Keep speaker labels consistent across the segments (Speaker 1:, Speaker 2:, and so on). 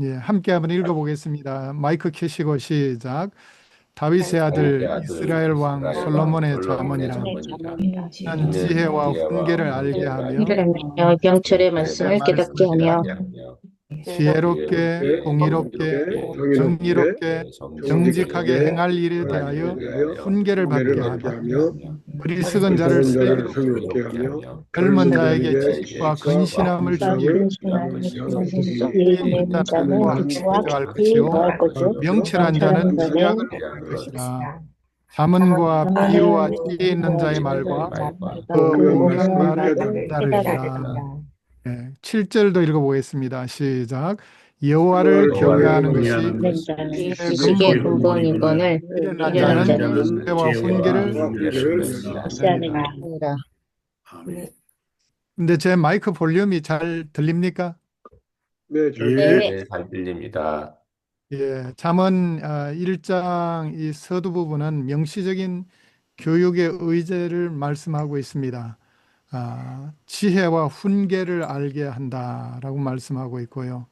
Speaker 1: 예, 함께 한번 읽어보겠습니다. 마이크 켜시고 시작. 다윗의
Speaker 2: 다윗의
Speaker 1: 아들
Speaker 2: 아들
Speaker 1: 이스라엘 왕
Speaker 2: 이스라엘 왕
Speaker 1: 솔로몬의
Speaker 2: 솔로몬의
Speaker 1: 자문이라.
Speaker 2: 자문이라.
Speaker 1: 는
Speaker 3: 지혜와
Speaker 2: 이는
Speaker 1: 지혜와
Speaker 2: 지혜와
Speaker 1: 훈계를 알게
Speaker 2: 훈계를
Speaker 1: 하며
Speaker 2: 알게
Speaker 3: 이를
Speaker 2: 하며
Speaker 3: 알며 명철의
Speaker 2: 명철의
Speaker 3: 말씀을
Speaker 1: 말씀을
Speaker 3: 깨닫게
Speaker 2: 말씀을
Speaker 3: 하며
Speaker 2: 깨닫게
Speaker 1: 깨닫게
Speaker 2: 하며
Speaker 1: 지혜롭게
Speaker 2: 지혜롭게
Speaker 1: 공의롭게
Speaker 2: 공의롭게
Speaker 1: 정의롭게
Speaker 2: 정직하게
Speaker 1: 정직하게 행할 일에
Speaker 2: 행할
Speaker 1: 대하여
Speaker 2: 일에 대하여
Speaker 1: 훈계를 받게
Speaker 2: 훈계를
Speaker 1: 하며
Speaker 2: 받게 하며
Speaker 1: 어리석은 자를
Speaker 2: 어리석은 자를
Speaker 1: 슬기롭게
Speaker 2: 슬기롭게 하며
Speaker 1: 젊은
Speaker 2: 젊은
Speaker 1: 자에게
Speaker 2: 자에게
Speaker 1: 지식과
Speaker 2: 지식과
Speaker 1: 근신함을 주기 위하여
Speaker 2: 근신함을 주시어
Speaker 1: 지혜
Speaker 3: 지혜
Speaker 1: 있는
Speaker 3: 있는
Speaker 1: 자는
Speaker 3: 자는
Speaker 1: 지혜와
Speaker 3: 지혜와
Speaker 1: 깊이 더할
Speaker 3: 깊이
Speaker 1: 것이요
Speaker 3: 더할 것이요
Speaker 1: 명철한 자는
Speaker 3: 명철한
Speaker 1: 구약을
Speaker 3: 자는
Speaker 1: 얻을
Speaker 2: 약을
Speaker 1: 것이라.
Speaker 2: 얻으시라.
Speaker 1: 자문과 비유와
Speaker 3: 자문을
Speaker 1: 지혜 있는 자의
Speaker 3: 지혜 있는
Speaker 1: 말과
Speaker 2: 말과
Speaker 1: 그
Speaker 3: 자가 그
Speaker 1: 오묘한
Speaker 3: 오묘한
Speaker 1: 말을
Speaker 3: 말을
Speaker 1: 깨달으리라.
Speaker 3: 깨달으리라.
Speaker 1: 7절도 읽어보겠습니다. 시작. 여호와를
Speaker 2: 여호와를
Speaker 1: 경외하는 것이
Speaker 2: 경외하는
Speaker 3: 있는
Speaker 2: 것이
Speaker 3: 자는
Speaker 1: 지혜의
Speaker 3: 지식의
Speaker 1: 근본이거늘
Speaker 3: 근본이거늘
Speaker 1: 미련한
Speaker 3: 미련한
Speaker 1: 자는
Speaker 3: 자는
Speaker 1: 지혜와
Speaker 2: 지혜와
Speaker 1: 훈계를
Speaker 2: 훈계를
Speaker 1: 멸시하느니라.
Speaker 3: 아니라.
Speaker 1: 근데 제 마이크 볼륨이 잘 들립니까?
Speaker 3: 네,
Speaker 2: 네, 잘 들립니다.
Speaker 1: 예, 잠언 1장 이 서두 부분은 명시적인 교육의 의제를 말씀하고 있습니다. 지혜와 훈계를 알게 한다라고 말씀하고 있고요.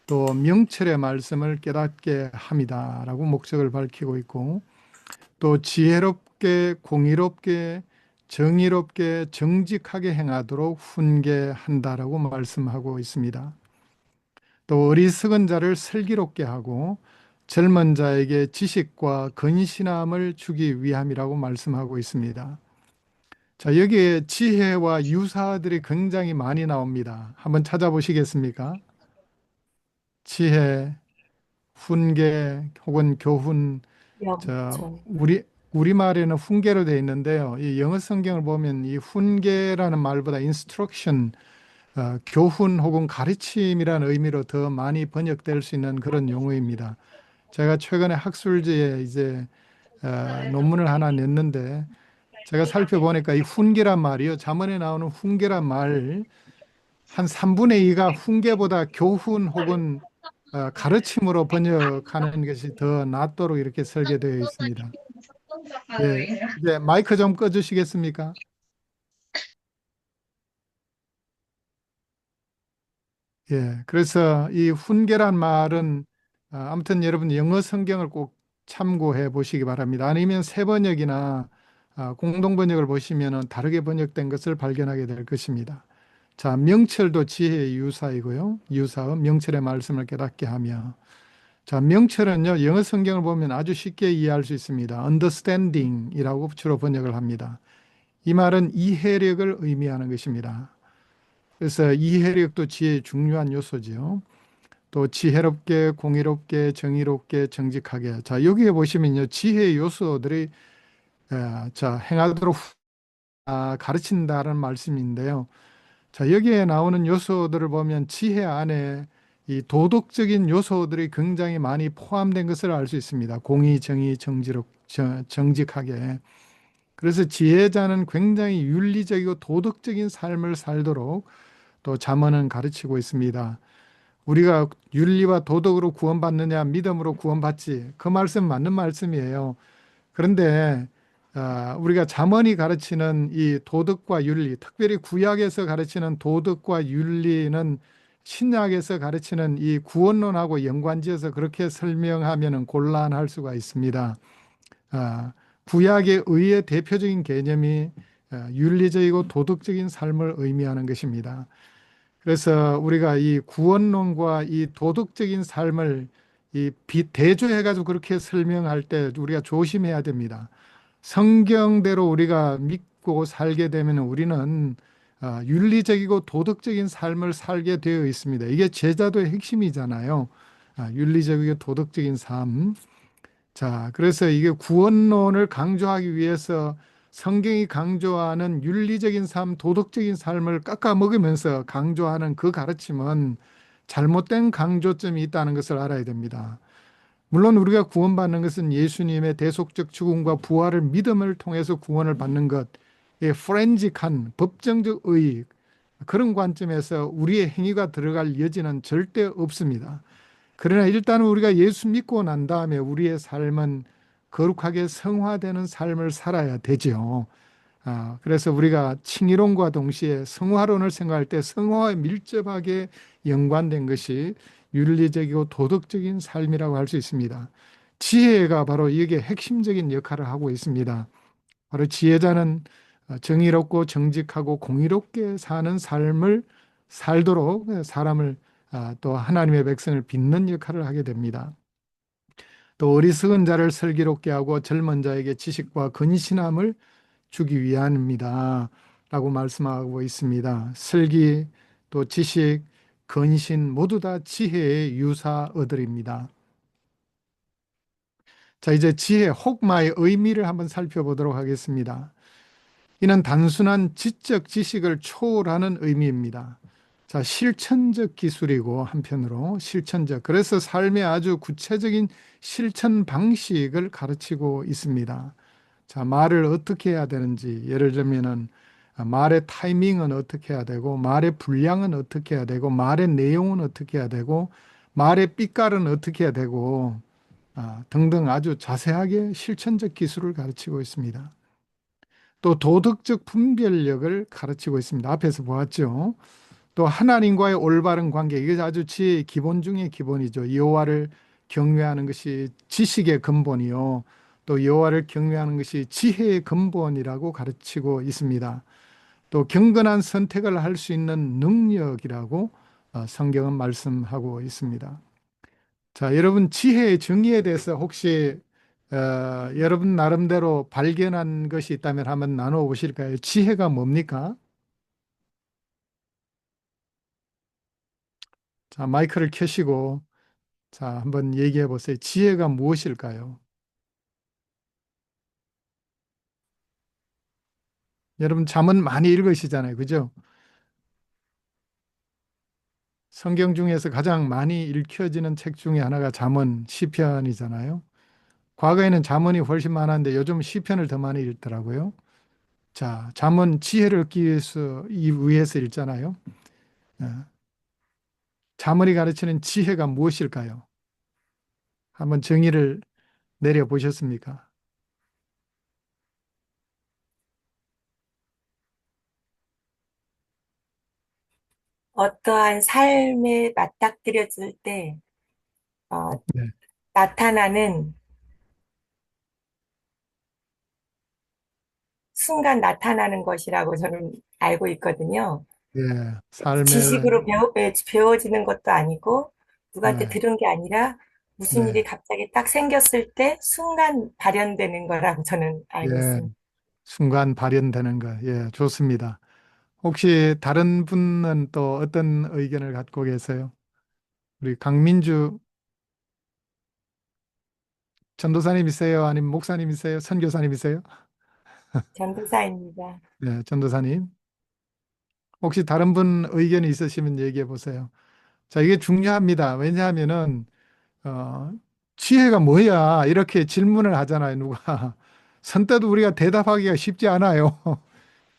Speaker 1: 또 명철의 말씀을 깨닫게 합니다라고 목적을 밝히고 있고, 또 지혜롭게 공의롭게 정의롭게 정직하게 행하도록 훈계한다라고 말씀하고 있습니다. 또 어리석은 자를 슬기롭게 하고 젊은 자에게 지식과 근신함을 주기 위함이라고 말씀하고 있습니다. 자, 여기에 지혜와 유사들이 굉장히 많이 나옵니다. 한번 찾아보시겠습니까? 지혜, 훈계 혹은 교훈. 자, 우리말에는 훈계로 되어 있는데요. 이 영어 성경을 보면 이 훈계라는 말보다 instruction, 교훈 혹은 가르침이라는 의미로 더 많이 번역될 수 있는 그런 용어입니다. 제가 최근에 학술지에 이제 논문을 하나 냈는데, 제가 살펴보니까 이 훈계란 말이요, 잠언에 나오는 훈계란 말 한 3분의 2가 훈계보다 교훈 혹은 가르침으로 번역하는 것이 더 낫도록 이렇게 설계되어 있습니다. 예, 이제 마이크 좀 꺼주시겠습니까? 예, 그래서 이 훈계란 말은 아무튼 여러분 영어 성경을 꼭 참고해 보시기 바랍니다. 아니면 새 번역이나 공동 번역을 보시면 다르게 번역된 것을 발견하게 될 것입니다. 자, 명철도 지혜의 유사이고요. 유사은 명철의 말씀을 깨닫게 하며. 자, 명철은요, 영어 성경을 보면 아주 쉽게 이해할 수 있습니다. understanding이라고 주로 번역을 합니다. 이 말은 이해력을 의미하는 것입니다. 그래서 이해력도 지혜의 중요한 요소지요. 또 지혜롭게, 공의롭게, 정의롭게, 정직하게. 자, 여기에 보시면요, 지혜의 요소들이 자, 행하도록 가르친다는 말씀인데요. 자, 여기에 나오는 요소들을 보면 지혜 안에 이 도덕적인 요소들이 굉장히 많이 포함된 것을 알 수 있습니다. 공의, 정의, 정직하게. 그래서 지혜자는 굉장히 윤리적이고 도덕적인 삶을 살도록 또 잠언은 가르치고 있습니다. 우리가 윤리와 도덕으로 구원받느냐, 믿음으로 구원받지. 그 말씀 맞는 말씀이에요. 그런데 우리가 잠언이 가르치는 이 도덕과 윤리, 특별히 구약에서 가르치는 도덕과 윤리는 신약에서 가르치는 이 구원론하고 연관지어서 그렇게 설명하면 곤란할 수가 있습니다. 구약의 의의 대표적인 개념이 윤리적이고 도덕적인 삶을 의미하는 것입니다. 그래서 우리가 이 구원론과 이 도덕적인 삶을 이 대조해가지고 그렇게 설명할 때 우리가 조심해야 됩니다. 성경대로 우리가 믿고 살게 되면 우리는 윤리적이고 도덕적인 삶을 살게 되어 있습니다. 이게 제자도의 핵심이잖아요. 윤리적이고 도덕적인 삶. 자, 그래서 이게 구원론을 강조하기 위해서 성경이 강조하는 윤리적인 삶, 도덕적인 삶을 깎아먹으면서 강조하는 그 가르침은 잘못된 강조점이 있다는 것을 알아야 됩니다. 물론 우리가 구원받는 것은 예수님의 대속적 죽음과 부활을 믿음을 통해서 구원을 받는 것, 포렌직한 법정적 의의, 그런 관점에서 우리의 행위가 들어갈 여지는 절대 없습니다. 그러나 일단 우리가 예수 믿고 난 다음에 우리의 삶은 거룩하게 성화되는 삶을 살아야 되죠. 그래서 우리가 칭의론과 동시에 성화론을 생각할 때 성화와 밀접하게 연관된 것이 윤리적이고 도덕적인 삶이라고 할 수 있습니다. 지혜가 바로 이게 핵심적인 역할을 하고 있습니다. 바로 지혜자는 정의롭고 정직하고 공의롭게 사는 삶을 살도록 사람을 또 하나님의 백성을 빚는 역할을 하게 됩니다. 또 어리석은 자를 슬기롭게 하고 젊은 자에게 지식과 근신함을 주기 위함입니다. 라고 말씀하고 있습니다. 슬기, 또 지식, 근신 모두 다 지혜의 유사어들입니다. 자, 이제 지혜, 혹마의 의미를 한번 살펴보도록 하겠습니다. 이는 단순한 지적 지식을 초월하는 의미입니다. 자, 실천적 기술이고 한편으로 실천적. 그래서 삶의 아주 구체적인 실천 방식을 가르치고 있습니다. 자, 말을 어떻게 해야 되는지, 예를 들면은 말의 타이밍은 어떻게 해야 되고, 말의 분량은 어떻게 해야 되고, 말의 내용은 어떻게 해야 되고, 말의 삐깔은 어떻게 해야 되고, 등등 아주 자세하게 실천적 기술을 가르치고 있습니다. 또 도덕적 분별력을 가르치고 있습니다. 앞에서 보았죠. 또 하나님과의 올바른 관계, 이게 아주 지혜의 기본 중의 기본이죠. 여호와를 경외하는 것이 지식의 근본이요. 또 여호와를 경외하는 것이 지혜의 근본이라고 가르치고 있습니다. 또 경건한 선택을 할 수 있는 능력이라고 성경은 말씀하고 있습니다. 자, 여러분 지혜의 정의에 대해서 혹시 여러분 나름대로 발견한 것이 있다면 한번 나눠 보실까요? 지혜가 뭡니까? 자, 마이크를 켜시고 자, 한번 얘기해 보세요. 지혜가 무엇일까요? 여러분 잠언 많이 읽으시잖아요. 그죠? 성경 중에서 가장 많이 읽혀지는 책 중에 하나가 잠언 시편이잖아요. 과거에는 잠언이 훨씬 많았는데 요즘 시편을 더 많이 읽더라고요. 자, 잠언 지혜를 얻기 위해서 읽잖아요. 어, 잠언이 가르치는 지혜가 무엇일까요? 한번 정의를 내려 보셨습니까?
Speaker 4: 어떠한 삶에 맞닥뜨려질 때, 어,
Speaker 1: 네,
Speaker 4: 나타나는, 순간 나타나는 것이라고 저는 알고 있거든요.
Speaker 1: 예, 삶의
Speaker 4: 지식으로 배워지는 것도 아니고, 누구한테
Speaker 1: 네,
Speaker 4: 들은 게 아니라, 무슨
Speaker 1: 네,
Speaker 4: 일이 갑자기 딱 생겼을 때, 순간 발현되는 거라고 저는 알고
Speaker 1: 예,
Speaker 4: 있습니다.
Speaker 1: 순간 발현되는 거, 예, 좋습니다. 혹시 다른 분은 또 어떤 의견을 갖고 계세요? 우리 강민주 전도사님이세요? 아니면 목사님이세요? 선교사님이세요?
Speaker 4: 전도사입니다.
Speaker 1: 네, 전도사님. 혹시 다른 분 의견이 있으시면 얘기해 보세요. 자, 이게 중요합니다. 왜냐하면은 어, 지혜가 뭐야? 이렇게 질문을 하잖아요, 누가. 선뜻 우리가 대답하기가 쉽지 않아요.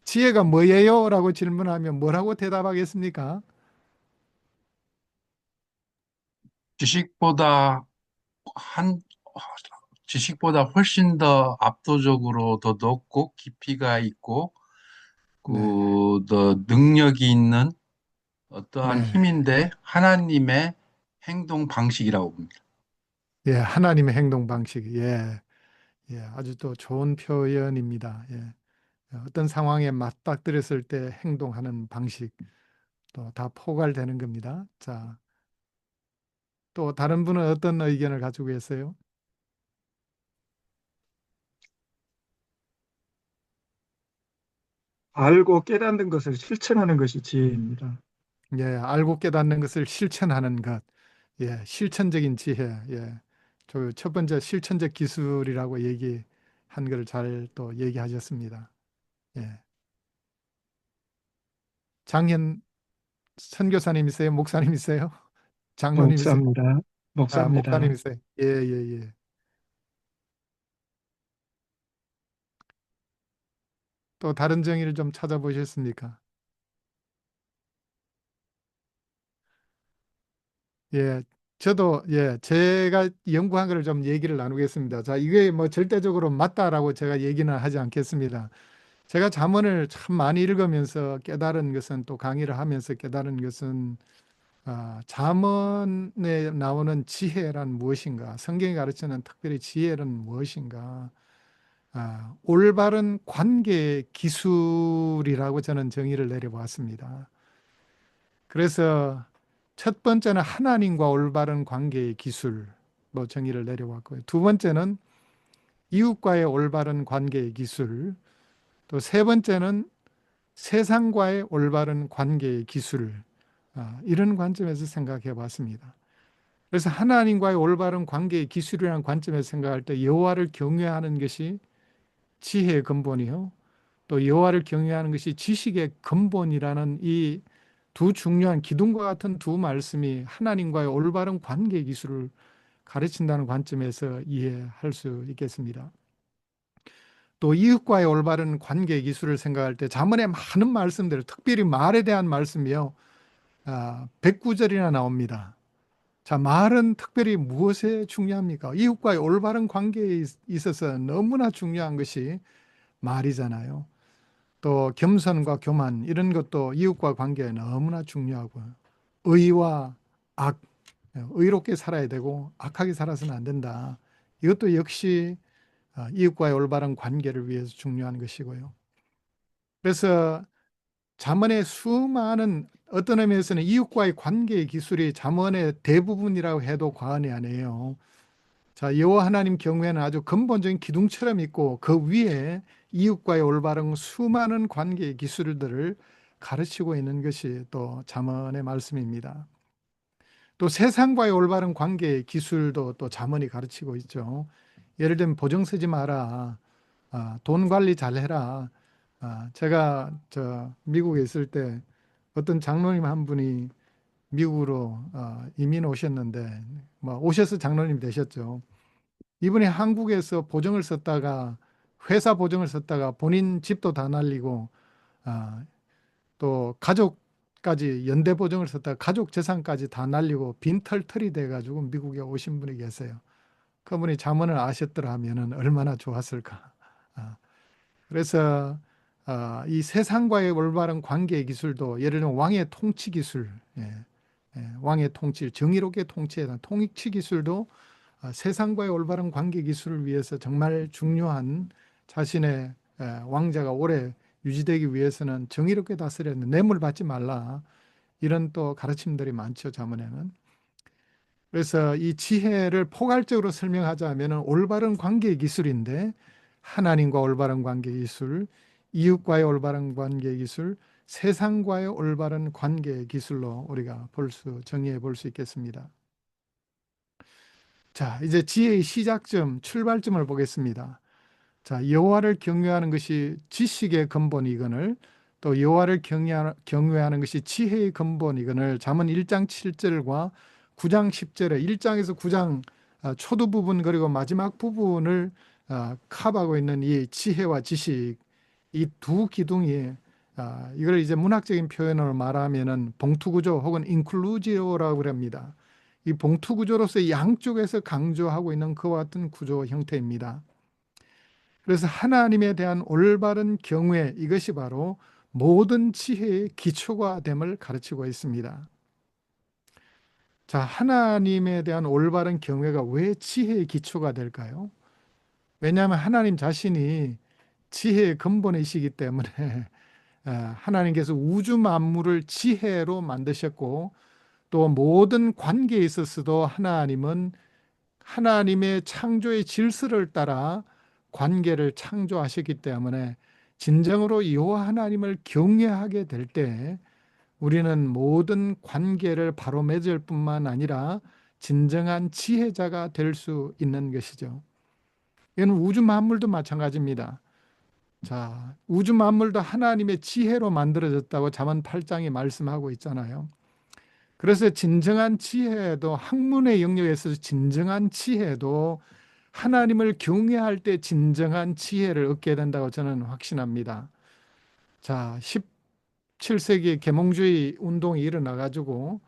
Speaker 1: 지혜가 뭐예요? 라고 질문하면 뭐라고 대답하겠습니까?
Speaker 5: 지식보다 한 지식보다 훨씬 더 압도적으로 더 높고 깊이가 있고
Speaker 1: 네,
Speaker 5: 더 능력이 있는 어떠한
Speaker 1: 네.
Speaker 5: 힘인데 하나님의 행동 방식이라고 봅니다.
Speaker 1: 예, 하나님의 행동 방식. 예, 예, 아주 또 좋은 표현입니다. 예. 어떤 상황에 맞닥뜨렸을 때 행동하는 방식, 또 다 포괄되는 겁니다. 자, 또 다른 분은 어떤 의견을 가지고 계세요?
Speaker 3: 알고 깨닫는 것을 실천하는 것이 지혜입니다.
Speaker 1: 예, 알고 깨닫는 것을 실천하는 것. 예, 실천적인 지혜. 예. 저 첫 번째 실천적 기술이라고 얘기한 걸 잘 또 얘기하셨습니다. 예. 장현 선교사님이세요? 목사님이세요? 장로님이세요?
Speaker 3: 목사입니다. 목사입니다.
Speaker 1: 목사님이세요? 예, 예, 예. 또 다른 정의를 좀 찾아보셨습니까? 예, 저도 예, 제가 연구한 거를 좀 얘기를 나누겠습니다. 자, 이게 뭐 절대적으로 맞다라고 제가 얘기는 하지 않겠습니다. 제가 잠언을 참 많이 읽으면서 깨달은 것은 또 강의를 하면서 깨달은 것은 잠언에 나오는 지혜란 무엇인가? 성경이 가르치는 특별히 지혜란 무엇인가? 올바른 관계 기술이라고 저는 정의를 내려보았습니다. 그래서 첫 번째는 하나님과 올바른 관계의 기술로 정의를 내려왔고요. 두 번째는 이웃과의 올바른 관계의 기술, 또 세 번째는 세상과의 올바른 관계의 기술, 이런 관점에서 생각해 봤습니다. 그래서 하나님과의 올바른 관계의 기술이라는 관점에서 생각할 때 여호와를 경외하는 것이 지혜의 근본이요, 또 여호와를 경외하는 것이 지식의 근본이라는 이 두 중요한 기둥과 같은 두 말씀이 하나님과의 올바른 관계 기술을 가르친다는 관점에서 이해할 수 있겠습니다. 또 이웃과의 올바른 관계 기술을 생각할 때 잠언의 많은 말씀들, 특별히 말에 대한 말씀이요, 109절이나 나옵니다. 자, 말은 특별히 무엇에 중요합니까? 이웃과의 올바른 관계에 있어서 너무나 중요한 것이 말이잖아요. 또 겸손과 교만, 이런 것도 이웃과 관계에 너무나 중요하고요. 의와 악, 의롭게 살아야 되고 악하게 살아서는 안 된다. 이것도 역시 이웃과의 올바른 관계를 위해서 중요한 것이고요. 그래서 잠언의 수많은, 어떤 의미에서는 이웃과의 관계의 기술이 잠언의 대부분이라고 해도 과언이 아니에요. 자, 여호와 하나님 경외는 아주 근본적인 기둥처럼 있고 그 위에 이웃과의 올바른 수많은 관계의 기술들을 가르치고 있는 것이 또 잠언의 말씀입니다. 또 세상과의 올바른 관계의 기술도 또 잠언이 가르치고 있죠. 예를 들면 보증 쓰지 마라, 돈 관리 잘해라. 제가 미국에 있을 때 어떤 장로님 한 분이 미국으로 이민 오셨는데, 오셔서 장로님 되셨죠. 이분이 한국에서 보증을 썼다가, 회사 보증을 썼다가 본인 집도 다 날리고, 또 가족까지 연대 보증을 썼다가 가족 재산까지 다 날리고 빈털털이 돼가지고 미국에 오신 분이 계세요. 그분이 잠언을 아셨더라 하면은 얼마나 좋았을까. 그래서 이 세상과의 올바른 관계 기술도, 예를 들면 왕의 통치 기술, 왕의 통치, 정의롭게 통치에 대한 통치 기술도 세상과의 올바른 관계 기술을 위해서 정말 중요한, 자신의 왕자가 오래 유지되기 위해서는 정의롭게 다스려야 된다, 뇌물 받지 말라, 이런 또 가르침들이 많죠, 잠언에는. 그래서 이 지혜를 포괄적으로 설명하자면 올바른 관계 기술인데, 하나님과 올바른 관계 기술, 이웃과의 올바른 관계 기술, 세상과의 올바른 관계 기술로 우리가 정의해 볼 수 있겠습니다. 자, 이제 지혜의 시작점, 출발점을 보겠습니다. 자, 여호와를 경외하는 것이 지식의 근본이거늘, 또 여호와를 경외하는 것이 지혜의 근본이거늘, 잠언 1장 7절과 9장 10절에 1장에서 9장 초두 부분 그리고 마지막 부분을 커버하고 있는 이 지혜와 지식, 이 두 기둥이, 이걸 이제 문학적인 표현으로 말하면은 봉투구조 혹은 인클루지오라고 합니다. 이 봉투구조로서 양쪽에서 강조하고 있는 그와 같은 구조 형태입니다. 그래서 하나님에 대한 올바른 경외, 이것이 바로 모든 지혜의 기초가 됨을 가르치고 있습니다. 자, 하나님에 대한 올바른 경외가 왜 지혜의 기초가 될까요? 왜냐하면 하나님 자신이 지혜의 근본이시기 때문에 하나님께서 우주 만물을 지혜로 만드셨고, 또 모든 관계에 있어서도 하나님은 하나님의 창조의 질서를 따라 관계를 창조하셨기 때문에 진정으로 여호와 하나님을 경외하게 될 때 우리는 모든 관계를 바로 맺을 뿐만 아니라 진정한 지혜자가 될 수 있는 것이죠. 이는 우주 만물도 마찬가지입니다. 자, 우주 만물도 하나님의 지혜로 만들어졌다고 잠언 8장이 말씀하고 있잖아요. 그래서 진정한 지혜도, 학문의 영역에서 진정한 지혜도 하나님을 경외할 때 진정한 지혜를 얻게 된다고 저는 확신합니다. 자, 17세기 계몽주의 운동이 일어나가지고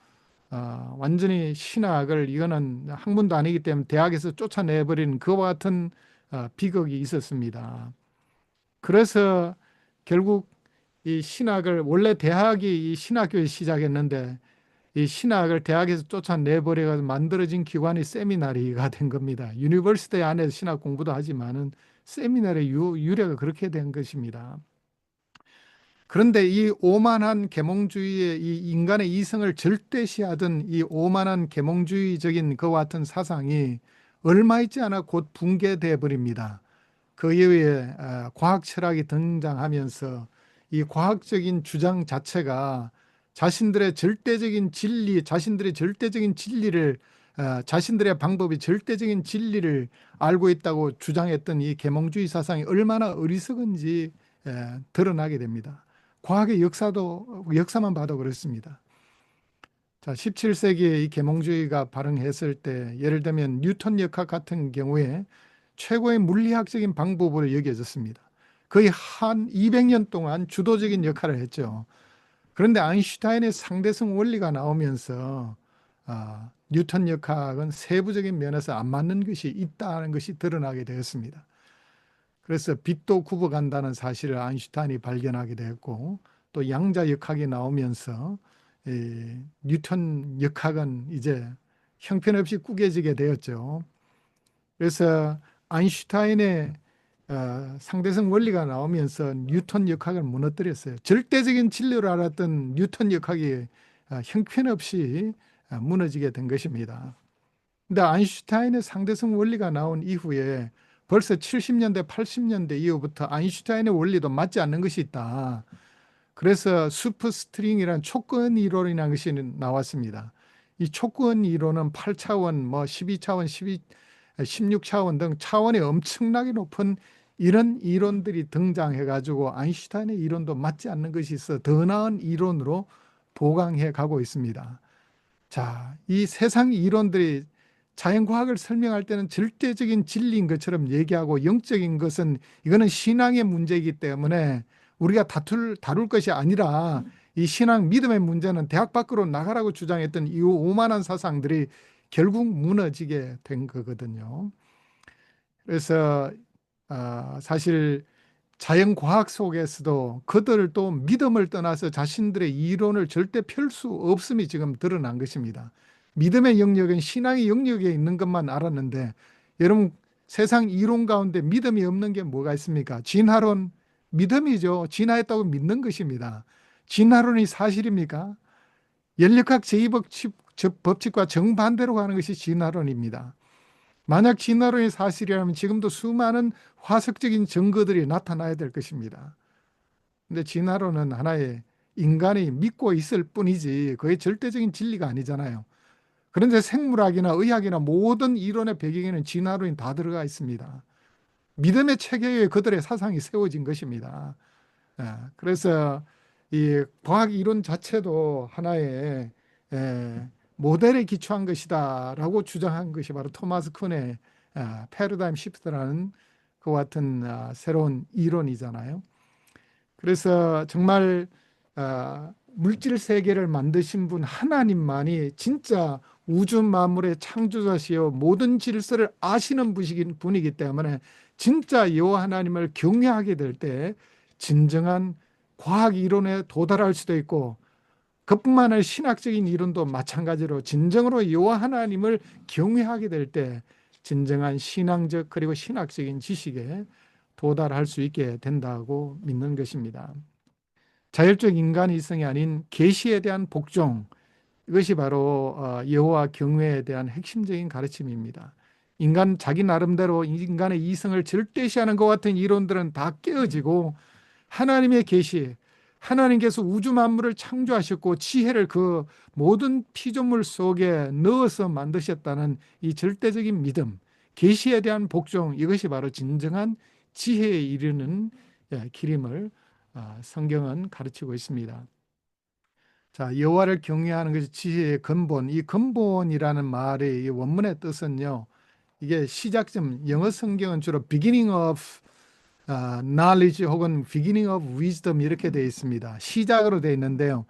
Speaker 1: 완전히 신학을, 이거는 학문도 아니기 때문에 대학에서 쫓아내버리는 그와 같은 비극이 있었습니다. 그래서 결국 이 신학을, 원래 대학이 이 신학교에 시작했는데 이 신학을 대학에서 쫓아내버려가지고 만들어진 기관이 세미나리가 된 겁니다. 유니버시티 안에서 신학 공부도 하지만은 세미나리 유래가 그렇게 된 것입니다. 그런데 이 오만한 계몽주의의 이 인간의 이성을 절대시하던 이 오만한 계몽주의적인 그와 같은 사상이 얼마 있지 않아 곧 붕괴돼 버립니다. 그 이후에 과학 철학이 등장하면서 이 과학적인 주장 자체가 자신들의 절대적인 진리, 자신들의 절대적인 진리를 자신들의 방법이 절대적인 진리를 알고 있다고 주장했던 이 계몽주의 사상이 얼마나 어리석은지 드러나게 됩니다. 과학의 역사만 봐도 그렇습니다. 자, 17세기에 이 계몽주의가 발흥했을 때 예를 들면 뉴턴 역학 같은 경우에 최고의 물리학적인 방법으로 여겨졌습니다. 거의 한 200년 동안 주도적인 역할을 했죠. 그런데 아인슈타인의 상대성 원리가 나오면서 뉴턴 역학은 세부적인 면에서 안 맞는 것이 있다는 것이 드러나게 되었습니다. 그래서 빛도 굽어간다는 사실을 아인슈타인이 발견하게 되었고 또 양자 역학이 나오면서 뉴턴 역학은 이제 형편없이 꾸겨지게 되었죠. 그래서 아인슈타인의 상대성 원리가 나오면서 뉴턴 역학을 무너뜨렸어요. 절대적인 진리를 알았던 뉴턴 역학이 형편없이 무너지게 된 것입니다. 근데 아인슈타인의 상대성 원리가 나온 이후에 벌써 70년대, 80년대 이후부터 아인슈타인의 원리도 맞지 않는 것이 있다. 그래서 슈퍼스트링이라는 촉근 이론이라는 것이 나왔습니다. 이 촉근 이론은 8차원, 12차원, 16차원 등 차원이 엄청나게 높은 이런 이론들이 등장해가지고 아인슈타인의 이론도 맞지 않는 것이 있어 더 나은 이론으로 보강해 가고 있습니다. 자, 이 세상 이론들이 자연과학을 설명할 때는 절대적인 진리인 것처럼 얘기하고 영적인 것은 이거는 신앙의 문제이기 때문에 우리가 다룰 것이 아니라 이 신앙 믿음의 문제는 대학 밖으로 나가라고 주장했던 이 오만한 사상들이 결국 무너지게 된 거거든요. 그래서 사실 자연과학 속에서도 그들도 믿음을 떠나서 자신들의 이론을 절대 펼 수 없음이 지금 드러난 것입니다. 믿음의 영역은 신앙의 영역에 있는 것만 알았는데 여러분 세상 이론 가운데 믿음이 없는 게 뭐가 있습니까? 진화론 믿음이죠. 진화했다고 믿는 것입니다. 진화론이 사실입니까? 연력학 제2법칙과 정반대로 가는 것이 진화론입니다. 만약 진화론이 사실이라면 지금도 수많은 화석적인 증거들이 나타나야 될 것입니다. 근데 진화론은 하나의 인간이 믿고 있을 뿐이지 그게 절대적인 진리가 아니잖아요. 그런데 생물학이나 의학이나 모든 이론의 배경에는 진화론이 다 들어가 있습니다. 믿음의 체계에 그들의 사상이 세워진 것입니다. 그래서 이 과학 이론 자체도 하나의 모델에 기초한 것이다라고 주장한 것이 바로 토마스 쿤의 패러다임 시프트라는 그와 같은 새로운 이론이잖아요. 그래서 정말 물질 세계를 만드신 분 하나님만이 진짜 우주 만물의 창조자시요 모든 질서를 아시는 분이기 때문에 진짜 여호와 하나님을 경외하게 될 때 진정한 과학 이론에 도달할 수도 있고 그뿐만 아니라 신학적인 이론도 마찬가지로 진정으로 여호와 하나님을 경외하게 될 때 진정한 신앙적 그리고 신학적인 지식에 도달할 수 있게 된다고 믿는 것입니다. 자율적 인간의 이성이 아닌 계시에 대한 복종, 이것이 바로 여호와 경외에 대한 핵심적인 가르침입니다. 인간 자기 나름대로 인간의 이성을 절대시하는 것 같은 이론들은 다 깨어지고 하나님의 계시, 하나님께서 우주 만물을 창조하셨고 지혜를 그 모든 피조물 속에 넣어서 만드셨다는 이 절대적인 믿음, 계시에 대한 복종, 이것이 바로 진정한 지혜에 이르는 길임을 성경은 가르치고 있습니다. 자, 여호와를 경외하는 것이 지혜의 근본. 이 근본이라는 말의 이 원문의 뜻은요, 이게 시작점, 영어 성경은 주로 beginning of knowledge 혹은 beginning of wisdom 이렇게 되어 있습니다. 시작으로 되어 있는데요.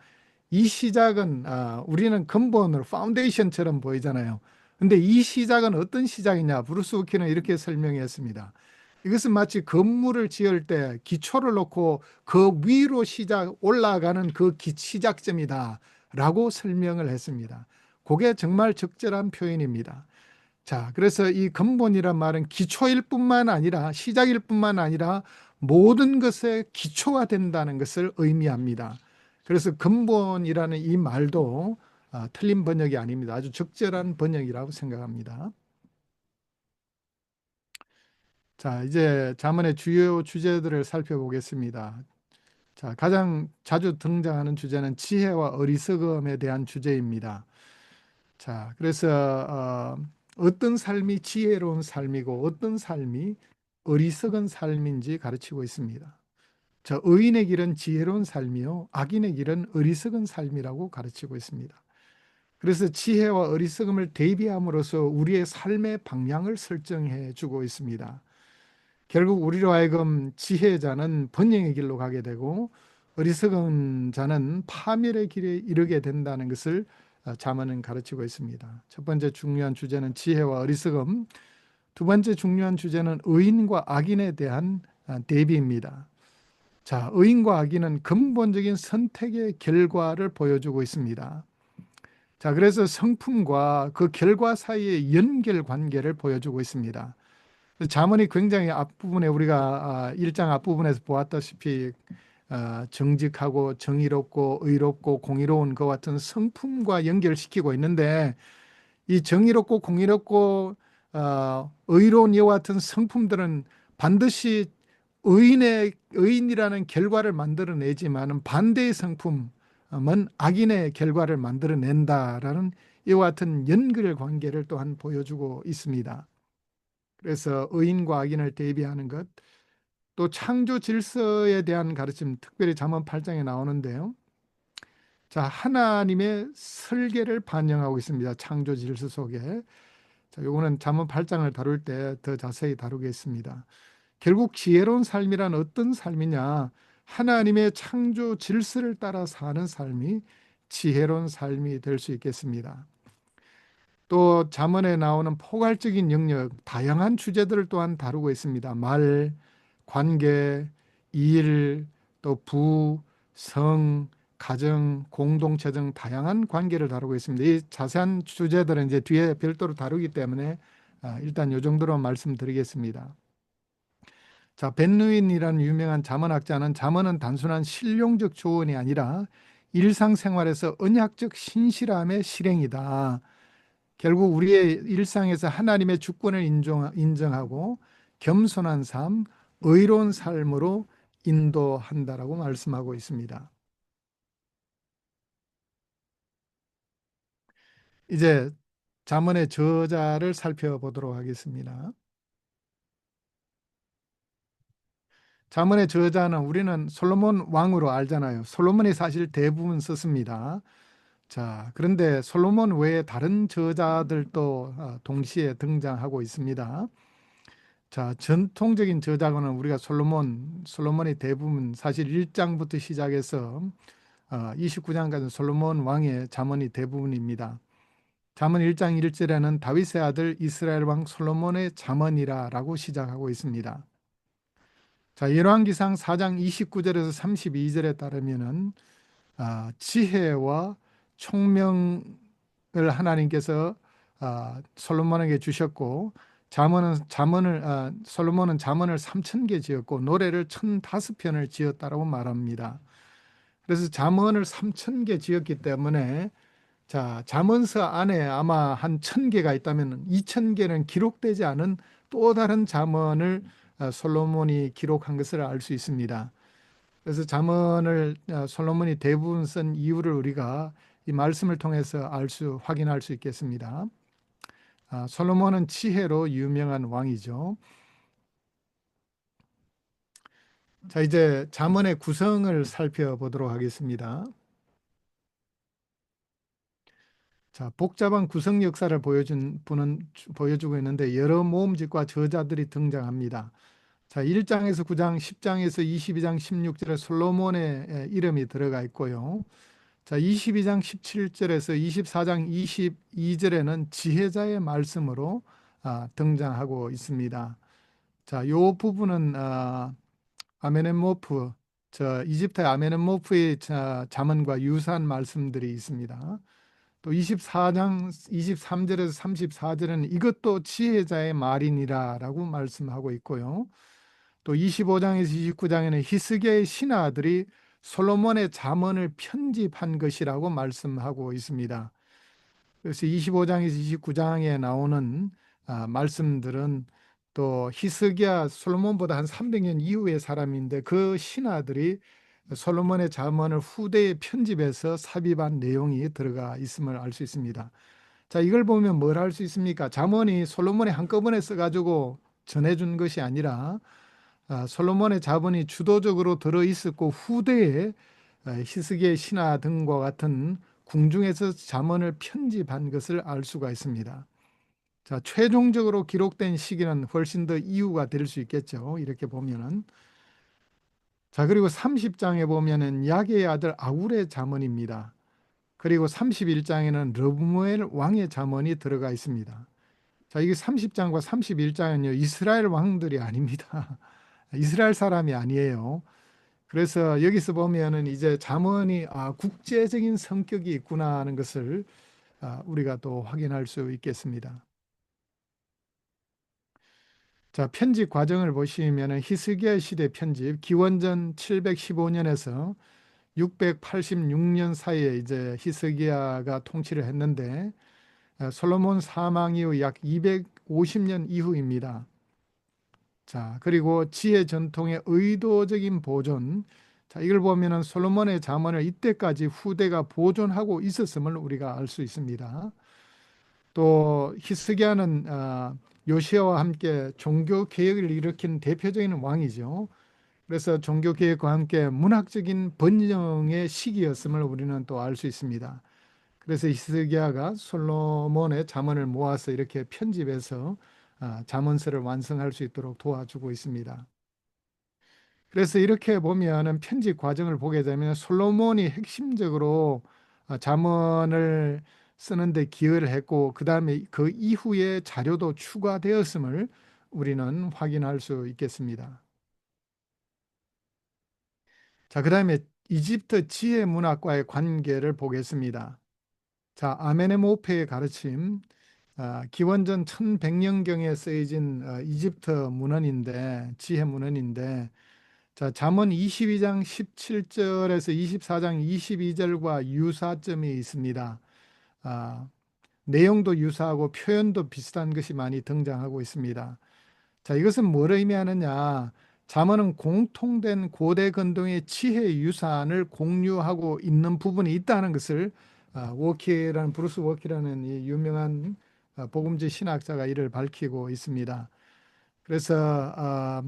Speaker 1: 이 시작은 우리는 근본으로 파운데이션처럼 보이잖아요. 근데 이 시작은 어떤 시작이냐? 브루스 우키는 이렇게 설명했습니다. 이것은 마치 건물을 지을 때 기초를 놓고 그 위로 올라가는 그 시작점이다 라고 설명을 했습니다. 그게 정말 적절한 표현입니다. 자, 그래서 이 근본이란 말은 기초일 뿐만 아니라 시작일 뿐만 아니라 모든 것의 기초가 된다는 것을 의미합니다. 그래서 근본이라는 이 말도 틀린 번역이 아닙니다. 아주 적절한 번역이라고 생각합니다. 자, 이제 잠언의 주요 주제들을 살펴보겠습니다. 자, 가장 자주 등장하는 주제는 지혜와 어리석음에 대한 주제입니다. 자, 그래서 어떤 삶이 지혜로운 삶이고 어떤 삶이 어리석은 삶인지 가르치고 있습니다. 저 의인의 길은 지혜로운 삶이요 악인의 길은 어리석은 삶이라고 가르치고 있습니다. 그래서 지혜와 어리석음을 대비함으로써 우리의 삶의 방향을 설정해 주고 있습니다. 결국 우리로 하여금 지혜자는 번영의 길로 가게 되고 어리석은 자는 파멸의 길에 이르게 된다는 것을 잠언은 가르치고 있습니다. 첫 번째 중요한 주제는 지혜와 어리석음, 두 번째 중요한 주제는 의인과 악인에 대한 대비입니다. 자, 의인과 악인은 근본적인 선택의 결과를 보여주고 있습니다. 자, 그래서 성품과 그 결과 사이의 연결 관계를 보여주고 있습니다. 잠언이 굉장히 앞부분에 우리가 1장 앞부분에서 보았다시피 정직하고 정의롭고 의롭고 공의로운 것 같은 성품과 연결시키고 있는데 이 정의롭고 공의롭고 의로운 이와 같은 성품들은 반드시 의인이라는 결과를 만들어내지만 반대의 성품은 악인의 결과를 만들어낸다라는 이와 같은 연결 관계를 또한 보여주고 있습니다. 그래서 의인과 악인을 대비하는 것, 또 창조 질서에 대한 가르침, 특별히 잠언 8장에 나오는데요. 자, 하나님의 설계를 반영하고 있습니다. 창조 질서 속에. 자, 요거는 잠언 8장을 다룰 때 더 자세히 다루겠습니다. 결국 지혜로운 삶이란 어떤 삶이냐? 하나님의 창조 질서를 따라 사는 삶이 지혜로운 삶이 될 수 있겠습니다. 또 잠언에 나오는 포괄적인 영역, 다양한 주제들을 또한 다루고 있습니다. 말, 관계, 일, 또 부, 성, 가정, 공동체 등 다양한 관계를 다루고 있습니다. 이 자세한 주제들은 이제 뒤에 별도로 다루기 때문에 일단 이 정도로 말씀드리겠습니다. 자, 벤누인이라는 유명한 잠언학자는 잠언은 단순한 실용적 조언이 아니라 일상생활에서 언약적 신실함의 실행이다. 결국 우리의 일상에서 하나님의 주권을 인정하고 겸손한 삶, 의로운 삶으로 인도한다라고 말씀하고 있습니다. 이제 잠언의 저자를 살펴보도록 하겠습니다. 잠언의 저자는 우리는 솔로몬 왕으로 알잖아요. 솔로몬이 사실 대부분 썼습니다. 자, 그런데 솔로몬 외에 다른 저자들도 동시에 등장하고 있습니다. 자, 전통적인 저작어는 우리가 솔로몬이 대부분 사실 1장부터 시작해서 29장까지 솔로몬 왕의 잠언이 대부분입니다. 잠언 1장 1절에는 다윗의 아들 이스라엘 왕 솔로몬의 잠언이라라고 시작하고 있습니다. 자, 열왕기상 4장 29절에서 32절에 따르면은 지혜와 총명을 하나님께서 솔로몬에게 주셨고 솔로몬은 잠언을 3,000개 지었고 노래를 1,005편을 지었다라고 말합니다. 그래서 잠언을 3,000개 지었기 때문에 자, 잠언서 안에 아마 한 1,000개가 있다면 2,000개는 기록되지 않은 또 다른 잠언을 솔로몬이 기록한 것을 알 수 있습니다. 그래서 잠언을 솔로몬이 대부분 쓴 이유를 우리가 이 말씀을 통해서 확인할 수 있겠습니다. 솔로몬은 지혜로 유명한 왕이죠. 자, 이제 잠언의 구성을 살펴보도록 하겠습니다. 자, 복잡한 구성 역사를 보여주고 있는데 여러 모음집과 저자들이 등장합니다. 자, 1장에서 9장, 10장에서 22장, 16절에 솔로몬의 이름이 들어가 있고요. 자, 22장 17절에서 24장 22절에는 지혜자의 말씀으로 등장하고 있습니다. 자, 이 부분은 아메네모프 저 이집트의 아메네모프의 잠언과 유사한 말씀들이 있습니다. 또 24장 23절에서 34절에는 이것도 지혜자의 말이니라라고 말씀하고 있고요. 또 25장에서 29장에는 히스기야의 신하들이 솔로몬의 잠언을 편집한 것이라고 말씀하고 있습니다. 그래서 25장에서 29장에 나오는 말씀들은 또 히스기야 솔로몬보다 한 300년 이후의 사람인데 그 신하들이 솔로몬의 잠언을 후대에 편집해서 삽입한 내용이 들어가 있음을 알 수 있습니다. 자, 이걸 보면 뭘 할 수 있습니까? 잠언이 솔로몬이 한꺼번에 써가지고 전해준 것이 아니라 솔로몬의 잠언이 주도적으로 들어 있었고 후대에 히스기야 신하 등과 같은 궁중에서 잠언을 편집한 것을 알 수가 있습니다. 자, 최종적으로 기록된 시기는 훨씬 더 이후가 될 수 있겠죠. 이렇게 보면은. 자, 그리고 30장에 보면은 야게의 아들 아굴의 잠언입니다. 그리고 31장에는 르브무엘 왕의 잠언이 들어가 있습니다. 자, 이게 30장과 31장은요, 이스라엘 왕들이 아닙니다. 이스라엘 사람이 아니에요. 그래서 여기서 보면은 이제 잠언이 국제적인 성격이 있구나 하는 것을 우리가 또 확인할 수 있겠습니다. 자, 편집 과정을 보시면은 히스기야 시대 편집, 기원전 715년에서 686년 사이에 이제 히스기야가 통치를 했는데 솔로몬 사망 이후 약 250년 이후입니다. 자, 그리고 지혜 전통의 의도적인 보존. 자, 이걸 보면은 솔로몬의 잠언을 이때까지 후대가 보존하고 있었음을 우리가 알 수 있습니다. 또 히스기야는 요시아와 함께 종교 개혁을 일으킨 대표적인 왕이죠. 그래서 종교 개혁과 함께 문학적인 번영의 시기였음을 우리는 또 알 수 있습니다. 그래서 히스기야가 솔로몬의 잠언을 모아서 이렇게 편집해서 잠언서를 완성할 수 있도록 도와주고 있습니다. 그래서 이렇게 보면은 편집 과정을 보게 되면 솔로몬이 핵심적으로 잠언을 쓰는데 기여를 했고 그 다음에 그 이후에 자료도 추가되었음을 우리는 확인할 수 있겠습니다. 자, 그 다음에 이집트 지혜 문학과의 관계를 보겠습니다. 자, 아메네모페의 가르침, 기원전 1100년경에 쓰여진 이집트 문헌인데, 지혜 문헌인데, 자, 잠언 22장 17절에서 24장 22절과 유사점이 있습니다. 내용도 유사하고 표현도 비슷한 것이 많이 등장하고 있습니다. 자, 이것은 뭘 의미하느냐? 잠언은 공통된 고대 근동의 지혜 유산을 공유하고 있는 부분이 있다는 것을 브루스 워키라는 이 유명한 복음주의 신학자가 이를 밝히고 있습니다. 그래서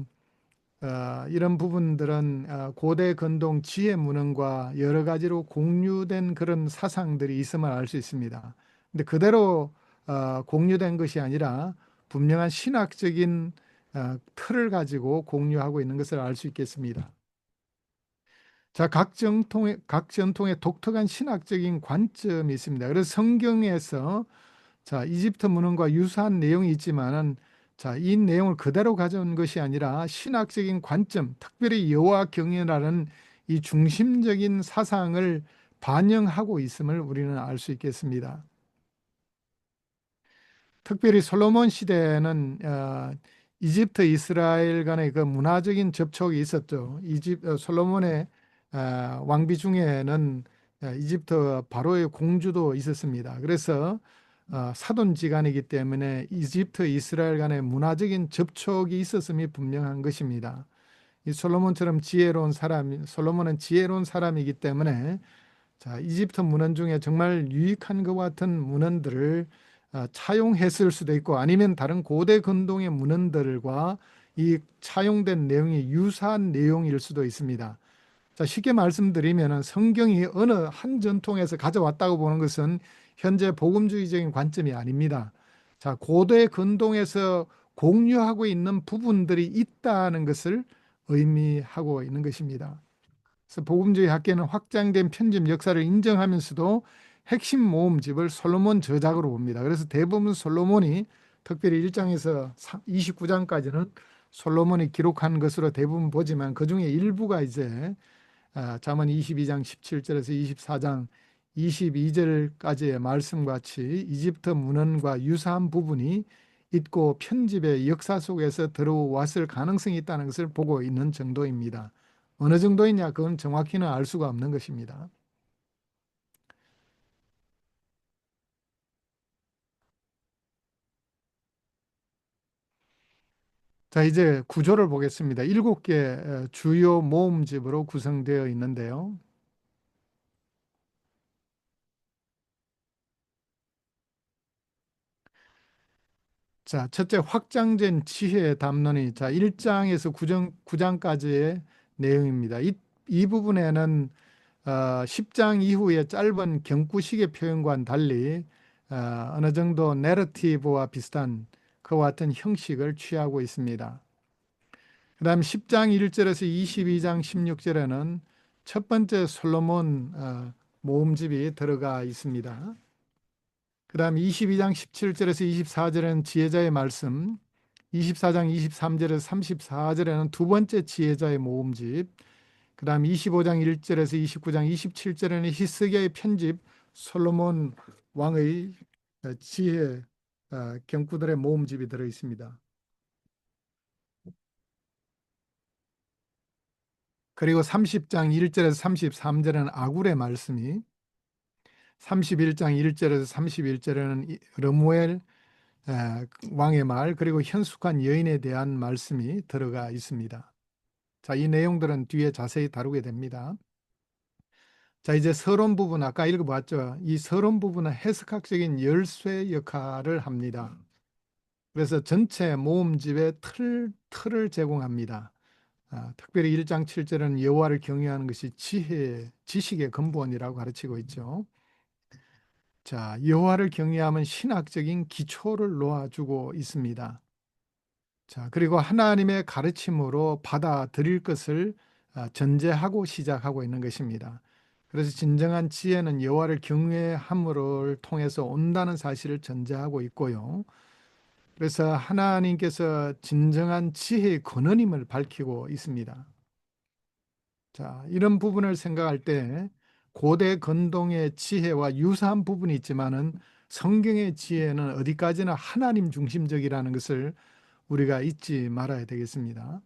Speaker 1: 이런 부분들은 고대 근동 지혜 문헌과 여러 가지로 공유된 그런 사상들이 있음을 알 수 있습니다. 근데 그대로 공유된 것이 아니라 분명한 신학적인 틀을 가지고 공유하고 있는 것을 알 수 있겠습니다. 자, 각 전통의 독특한 신학적인 관점이 있습니다. 그래서 성경에서 자, 이집트 문헌과 유사한 내용이 있지만은 자, 이 내용을 그대로 가져온 것이 아니라 신학적인 관점, 특별히 여호와 경외라는 이 중심적인 사상을 반영하고 있음을 우리는 알 수 있겠습니다. 특별히 솔로몬 시대에는 이집트 이스라엘 간의 그 문화적인 접촉이 있었죠. 솔로몬의 왕비 중에는 이집트 바로의 공주도 있었습니다. 그래서 사돈지간이기 때문에 이집트 이스라엘 간의 문화적인 접촉이 있었음이 분명한 것입니다. 이 솔로몬은 지혜로운 사람이기 때문에 자, 이집트 문헌 중에 정말 유익한 것 같은 문헌들을 차용했을 수도 있고 아니면 다른 고대 근동의 문헌들과 이 차용된 내용이 유사한 내용일 수도 있습니다. 자, 쉽게 말씀드리면 성경이 어느 한 전통에서 가져왔다고 보는 것은 현재 복음주의적인 관점이 아닙니다. 자, 고대 근동에서 공유하고 있는 부분들이 있다는 것을 의미하고 있는 것입니다. 그래서 복음주의 학계는 확장된 편집 역사를 인정하면서도 핵심 모음집을 솔로몬 저작으로 봅니다. 그래서 대부분 솔로몬이 특별히 1장에서 29장까지는 솔로몬이 기록한 것으로 대부분 보지만 그 중에 일부가 이제 잠언 22장 17절에서 24장 22절까지의 말씀과 같이 이집트 문헌과 유사한 부분이 있고 편집의 역사 속에서 들어왔을 가능성이 있다는 것을 보고 있는 정도입니다. 어느 정도이냐 그건 정확히는 알 수가 없는 것입니다. 자, 이제 구조를 보겠습니다. 7개 주요 모음집으로 구성되어 있는데요. 자, 첫째 확장된 지혜의 담론이 1장에서 9장까지의 내용입니다. 이 부분에는 10장 이후의 짧은 경구식의 표현과는 달리 어느 정도 내러티브와 비슷한 그와 같은 형식을 취하고 있습니다. 그 다음 10장 1절에서 22장 16절에는 첫 번째 솔로몬 모음집이 들어가 있습니다. 그 다음 22장 17절에서 24절에는 지혜자의 말씀, 24장 23절에서 34절에는 두 번째 지혜자의 모음집, 그 다음 25장 1절에서 29장 27절에는 히스기야의 편집, 솔로몬 왕의 지혜 경구들의 모음집이 들어 있습니다. 그리고 30장 1절에서 33절에는 아굴의 말씀이, 31장 1절에서 31절에는 르무엘 왕의 말, 그리고 현숙한 여인에 대한 말씀이 들어가 있습니다. 자, 이 내용들은 뒤에 자세히 다루게 됩니다. 자, 이제 서론 부분 아까 읽어봤죠. 이 서론 부분은 해석학적인 열쇠 역할을 합니다. 그래서 전체 모음집의 틀을 제공합니다. 특별히 1장 7절은 여호와를 경외하는 것이 지식의 근본이라고 가르치고 있죠. 자, 여호와를 경외하면 신학적인 기초를 놓아주고 있습니다. 자, 그리고 하나님의 가르침으로 받아들일 것을 전제하고 시작하고 있는 것입니다. 그래서 진정한 지혜는 여호와를 경외함을 통해서 온다는 사실을 전제하고 있고요. 그래서 하나님께서 진정한 지혜의 근원임을 밝히고 있습니다. 자, 이런 부분을 생각할 때 고대 근동의 지혜와 유사한 부분이 있지만은 성경의 지혜는 어디까지나 하나님 중심적이라는 것을 우리가 잊지 말아야 되겠습니다.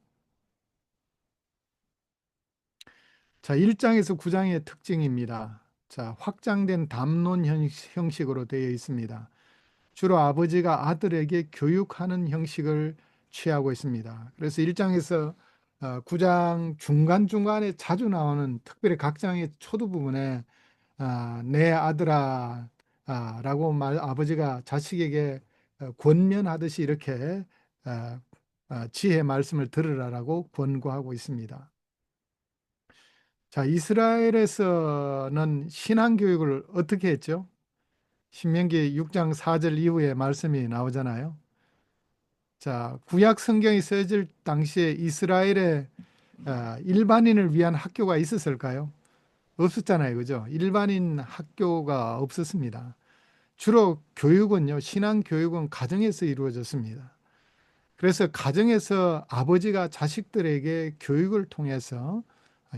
Speaker 1: 자, 1장에서 9장의 특징입니다. 자, 확장된 담론 형식으로 되어 있습니다. 주로 아버지가 아들에게 교육하는 형식을 취하고 있습니다. 그래서 1장에서 9장 중간중간에 자주 나오는 특별히 각 장의 초두 부분에 내 아들아 라고 아버지가 자식에게 권면하듯이 이렇게 지혜 말씀을 들으라라고 권고하고 있습니다. 자, 이스라엘에서는 신앙교육을 어떻게 했죠? 신명기 6장 4절 이후에 말씀이 나오잖아요. 자, 구약 성경이 쓰여질 당시에 이스라엘에 일반인을 위한 학교가 있었을까요? 없었잖아요. 그죠? 일반인 학교가 없었습니다. 주로 교육은요, 신앙 교육은 가정에서 이루어졌습니다. 그래서 가정에서 아버지가 자식들에게 교육을 통해서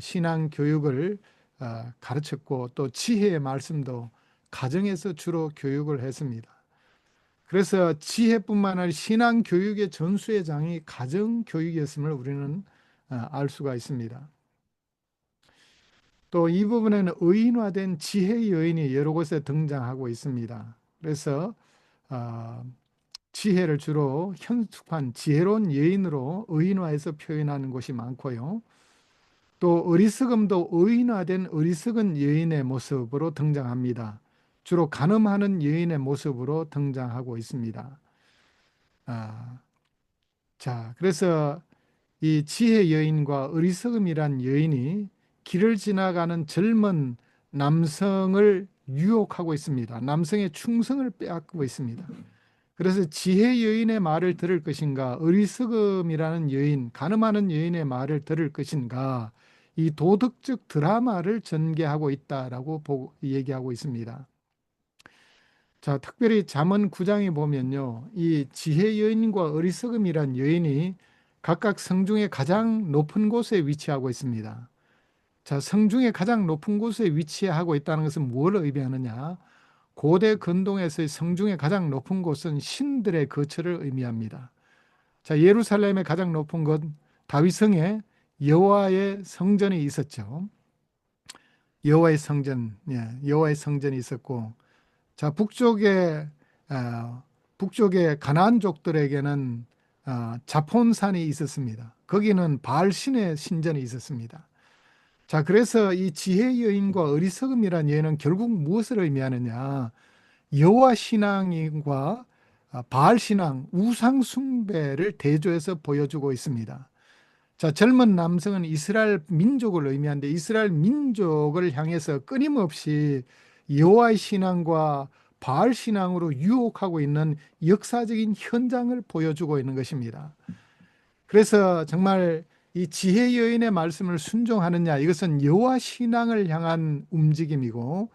Speaker 1: 신앙 교육을 가르쳤고 또 지혜의 말씀도 가정에서 주로 교육을 했습니다. 그래서 지혜뿐만 아니라 신앙 교육의 전수의 장이 가정 교육이었음을 우리는 알 수가 있습니다. 또 이 부분에는 의인화된 지혜의 여인이 여러 곳에 등장하고 있습니다. 그래서 지혜를 주로 현숙한 지혜로운 여인으로 의인화해서 표현하는 곳이 많고요. 또 어리석음도 의인화된 어리석은 여인의 모습으로 등장합니다. 주로 간음하는 여인의 모습으로 등장하고 있습니다. 자, 그래서 이 지혜 여인과 어리석음이란 여인이 길을 지나가는 젊은 남성을 유혹하고 있습니다. 남성의 충성을 빼앗고 있습니다. 그래서 지혜 여인의 말을 들을 것인가, 어리석음이라는 여인, 간음하는 여인의 말을 들을 것인가, 이 도덕적 드라마를 전개하고 있다라고 얘기하고 있습니다. 자, 특별히 잠언 9장에 보면요, 이 지혜 여인과 어리석음이란 여인이 각각 성중의 가장 높은 곳에 위치하고 있습니다. 자, 성중의 가장 높은 곳에 위치하고 있다는 것은 뭘 의미하느냐? 고대 근동에서의 성중의 가장 높은 곳은 신들의 거처를 의미합니다. 자, 예루살렘의 가장 높은 곳 다윗성에 여호와의 성전이 있었죠. 여호와의 성전, 여호와의 성전이 있었고, 자, 북쪽의 가나안족들에게는 자폰산이 있었습니다. 거기는 바알신의 신전이 있었습니다. 자, 그래서 이 지혜 여인과 어리석음이란 예는 결국 무엇을 의미하느냐? 여호와 신앙과 바알 신앙, 우상 숭배를 대조해서 보여주고 있습니다. 자, 젊은 남성은 이스라엘 민족을 의미하는데 이스라엘 민족을 향해서 끊임없이 여호와의 신앙과 바알 신앙으로 유혹하고 있는 역사적인 현장을 보여주고 있는 것입니다. 그래서 정말 이 지혜 여인의 말씀을 순종하느냐, 이것은 여호와 신앙을 향한 움직임이고,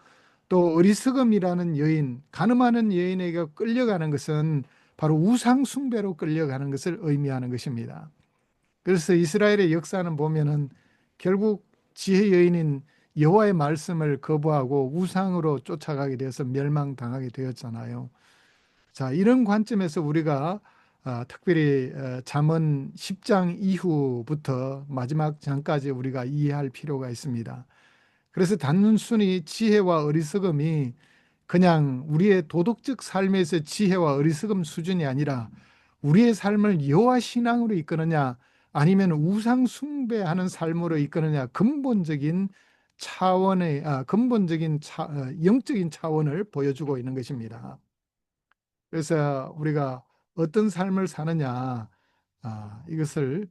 Speaker 1: 또 어리석음이라는 여인, 가늠하는 여인에게 끌려가는 것은 바로 우상 숭배로 끌려가는 것을 의미하는 것입니다. 그래서 이스라엘의 역사는 보면은 결국 지혜 여인인 여호와의 말씀을 거부하고 우상으로 쫓아가게 되어서 멸망당하게 되었잖아요. 자, 이런 관점에서 우리가 특별히 잠언 10장 이후부터 마지막 장까지 우리가 이해할 필요가 있습니다. 그래서 단순히 지혜와 어리석음이 그냥 우리의 도덕적 삶에서 지혜와 어리석음 수준이 아니라 우리의 삶을 여호와 신앙으로 이끄느냐 아니면 우상 숭배하는 삶으로 이끄느냐 근본적인 차원의 영적인 차원을 보여주고 있는 것입니다. 그래서 우리가 어떤 삶을 사느냐, 이것을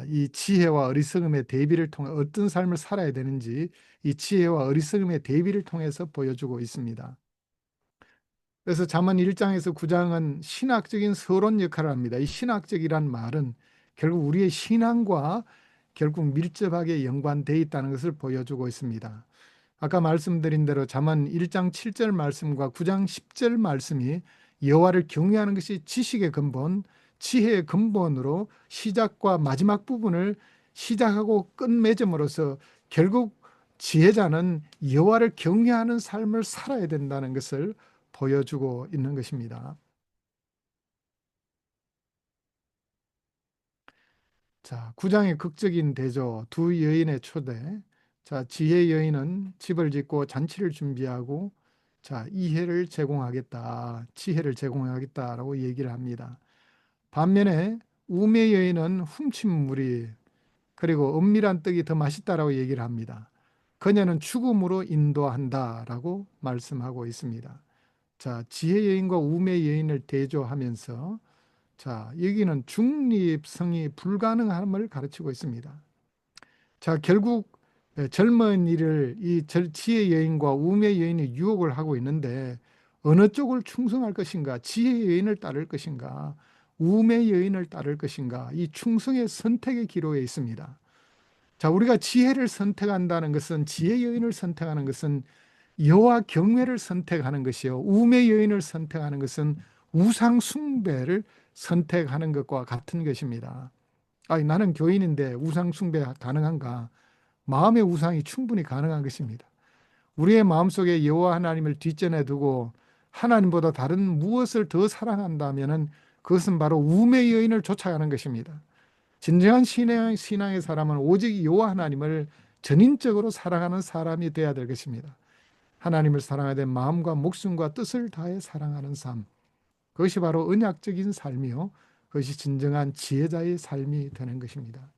Speaker 1: 이 지혜와 어리석음의 대비를 통해 어떤 삶을 살아야 되는지 이 지혜와 어리석음의 대비를 통해서 보여주고 있습니다. 그래서 잠언 1장에서 9장은 신학적인 서론 역할을 합니다. 이 신학적이란 말은 결국 우리의 신앙과 결국 밀접하게 연관되어 있다는 것을 보여주고 있습니다. 아까 말씀드린 대로 잠언 1장 7절 말씀과 9장 10절 말씀이 여호와를 경외하는 것이 지식의 근본, 지혜의 근본으로 시작과 마지막 부분을 시작하고 끝맺음으로써 결국 지혜자는 여호와를 경외하는 삶을 살아야 된다는 것을 보여주고 있는 것입니다. 자, 9장의 극적인 대조, 두 여인의 초대. 자, 지혜 여인은 집을 짓고 잔치를 준비하고 자, 이해를 제공하겠다, 지혜를 제공하겠다라고 얘기를 합니다. 반면에 우매 여인은 훔친 물이 그리고 은밀한 떡이 더 맛있다라고 얘기를 합니다. 그녀는 죽음으로 인도한다라고 말씀하고 있습니다. 자, 지혜 여인과 우매 여인을 대조하면서 자, 여기는 중립성이 불가능함을 가르치고 있습니다. 자, 결국 젊은이를 이 지혜 여인과 우매 여인이 유혹을 하고 있는데 어느 쪽을 충성할 것인가? 지혜 여인을 따를 것인가? 우매 여인을 따를 것인가? 이 충성의 선택의 기로에 있습니다. 자, 우리가 지혜를 선택한다는 것은 지혜 여인을 선택하는 것은 여호와 경외를 선택하는 것이요. 우매 여인을 선택하는 것은 우상 숭배를 선택하는 것과 같은 것입니다. 나는 교인인데 우상 숭배 가능한가? 마음의 우상이 충분히 가능한 것입니다. 우리의 마음속에 여호와 하나님을 뒷전에 두고 하나님보다 다른 무엇을 더 사랑한다면은 그것은 바로 우매 여인을 쫓아가는 것입니다. 진정한 신앙의 사람은 오직 여호와 하나님을 전인적으로 사랑하는 사람이 되어야 될 것입니다. 하나님을 사랑하되 마음과 목숨과 뜻을 다해 사랑하는 삶. 그것이 바로 언약적인 삶이요. 그것이 진정한 지혜자의 삶이 되는 것입니다.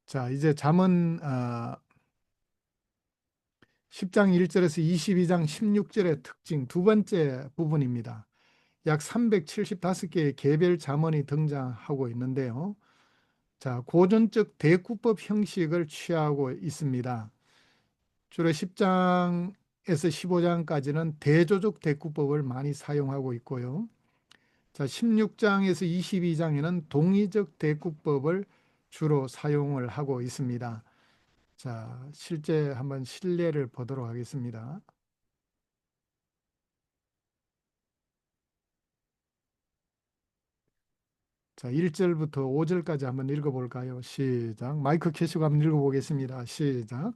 Speaker 1: 자, 이제 잠언 10장 1절에서 22장 16절의 특징 두 번째 부분입니다. 약 375개의 개별 잠언이 등장하고 있는데요. 자, 고전적 대구법 형식을 취하고 있습니다. 주로 10장에서 15장까지는 대조적 대구법을 많이 사용하고 있고요. 자, 16장에서 22장에는 동의적 대구법을 주로 사용을 하고 있습니다. 자, 실제 한번 실례를 보도록 하겠습니다. 자, 1절부터 5절까지 한번 읽어볼까요? 시작. 마이크 켜시고 한번 읽어보겠습니다. 시작.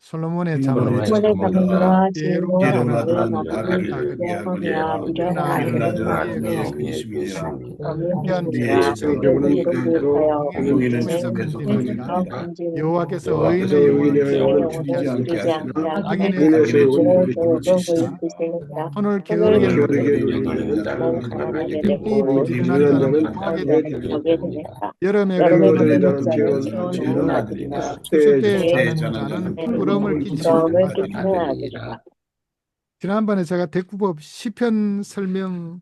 Speaker 1: 솔로몬의
Speaker 2: 솔로몬의
Speaker 1: 잠언
Speaker 6: 잠언과
Speaker 1: 지혜로운
Speaker 6: 지혜로운
Speaker 1: 나라는
Speaker 6: 나라는
Speaker 1: 아비를
Speaker 6: 아비를
Speaker 1: 위하거니와
Speaker 6: 위하거니와
Speaker 1: 미련한
Speaker 6: 미련한
Speaker 1: 아들은
Speaker 6: 아들은
Speaker 1: 그의
Speaker 2: 그의
Speaker 1: 것입니다.
Speaker 2: 것입니다.
Speaker 1: 후한
Speaker 6: 후한
Speaker 1: 지혜는
Speaker 6: 지혜는
Speaker 1: 기록하여
Speaker 6: 기록하여
Speaker 1: 공의를
Speaker 6: 공의는
Speaker 1: 통해서 건지느니라.
Speaker 6: 건지느니라.
Speaker 1: 여호와께서
Speaker 2: 여호와께서
Speaker 1: 의인의
Speaker 6: 의인의
Speaker 1: 영혼을
Speaker 6: 영혼을
Speaker 1: 줄이지
Speaker 6: 줄이지
Speaker 1: 않게
Speaker 6: 않게
Speaker 1: 하시나
Speaker 6: 하시나
Speaker 1: 악인의
Speaker 6: 악인의
Speaker 1: 소욕을
Speaker 6: 소욕을
Speaker 1: 이루시니라.
Speaker 6: 이루시니라.
Speaker 1: 손을
Speaker 6: 손을
Speaker 1: 게으르게
Speaker 6: 게으르게
Speaker 1: 누르는
Speaker 2: 누리는
Speaker 1: 자는
Speaker 2: 자는
Speaker 6: 자는
Speaker 1: 가난하게
Speaker 2: 가난하게
Speaker 6: 가난하게
Speaker 1: 되고
Speaker 2: 되고
Speaker 6: 되고
Speaker 1: 부지런한 자는
Speaker 6: 부지런한
Speaker 1: 더하게
Speaker 6: 자는
Speaker 1: 됩니다.
Speaker 6: 더하게 되니라.
Speaker 1: 여름에
Speaker 6: 여름에
Speaker 1: 거두는
Speaker 6: 거두는
Speaker 1: 자는
Speaker 6: 자는
Speaker 1: 좋은
Speaker 6: 좋은
Speaker 1: 아들이라
Speaker 6: 아들이라.
Speaker 1: 추수 때에
Speaker 6: 때에
Speaker 1: 자는 자는 부끄러움을
Speaker 6: 자는
Speaker 1: 끼치는
Speaker 6: 부끄러움을
Speaker 1: 아들이라.
Speaker 6: 끼치는 아들이라.
Speaker 1: 지난번에 제가 대구법 시편 설명할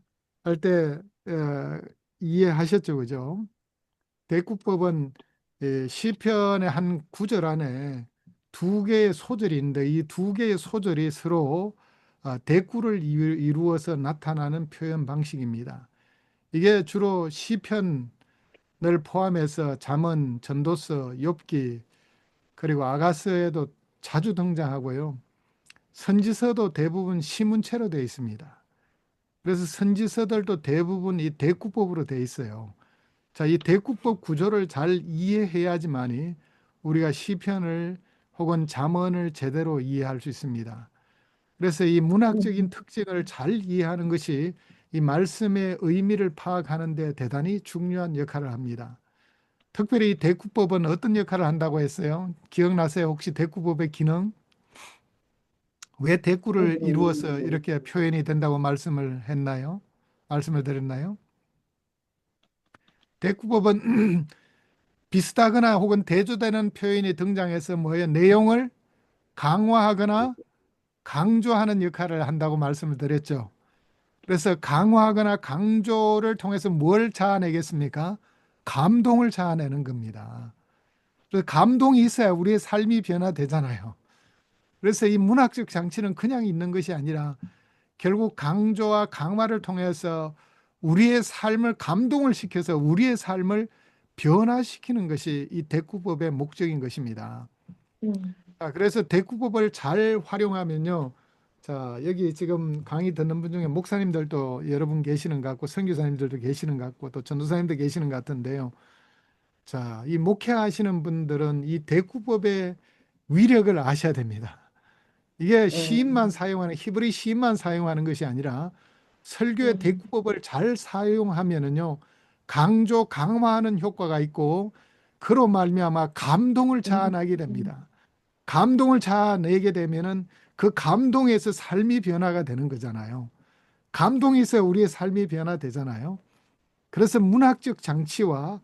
Speaker 1: 때 이해하셨죠, 그죠? 대구법은 시편의 한 구절 안에 두 개의 소절이 있는데 이 두 개의 소절이 서로 대구를 이루어서 나타나는 표현 방식입니다. 이게 주로 시편을 포함해서 잠언, 전도서, 욥기 그리고 아가서에도 자주 등장하고요. 선지서도 대부분 시문체로 되어 있습니다. 그래서 선지서들도 대부분 이 대구법으로 되어 있어요. 자, 이 대구법 구조를 잘 이해해야지만이 우리가 시편을 혹은 잠언을 제대로 이해할 수 있습니다. 그래서 이 문학적인 특징을 잘 이해하는 것이 이 말씀의 의미를 파악하는 데 대단히 중요한 역할을 합니다. 특별히 이 대구법은 어떤 역할을 한다고 했어요? 기억나세요? 혹시 대구법의 기능? 왜 대구를 이루어서 이렇게 표현이 된다고 말씀을 했나요? 말씀을 드렸나요? 대구법은 비슷하거나 혹은 대조되는 표현이 등장해서 뭐예요? 내용을 강화하거나 강조하는 역할을 한다고 말씀을 드렸죠. 그래서 강화하거나 강조를 통해서 뭘 자아내겠습니까? 감동을 자아내는 겁니다. 그래서 감동이 있어야 우리의 삶이 변화되잖아요. 그래서 이 문학적 장치는 그냥 있는 것이 아니라 결국 강조와 강화를 통해서 우리의 삶을 감동을 시켜서 우리의 삶을 변화시키는 것이 이 대구법의 목적인 것입니다. 그래서 대구법을 잘 활용하면요. 자, 여기 지금 강의 듣는 분 중에 목사님들도 여러분 계시는 것 같고 선교사님들도 계시는 것 같고 또 전도사님도 계시는 것 같은데요. 자, 이 목회하시는 분들은 이 대구법의 위력을 아셔야 됩니다. 이게 시인만 사용하는 히브리 시인만 사용하는 것이 아니라 설교의 대구법을 잘 사용하면은요 강조 강화하는 효과가 있고 그로 말미암아 감동을 자아내게 됩니다. 감동을 자아내게 되면은 그 감동에서 삶이 변화가 되는 거잖아요. 감동이 있어야 우리의 삶이 변화되잖아요. 그래서 문학적 장치와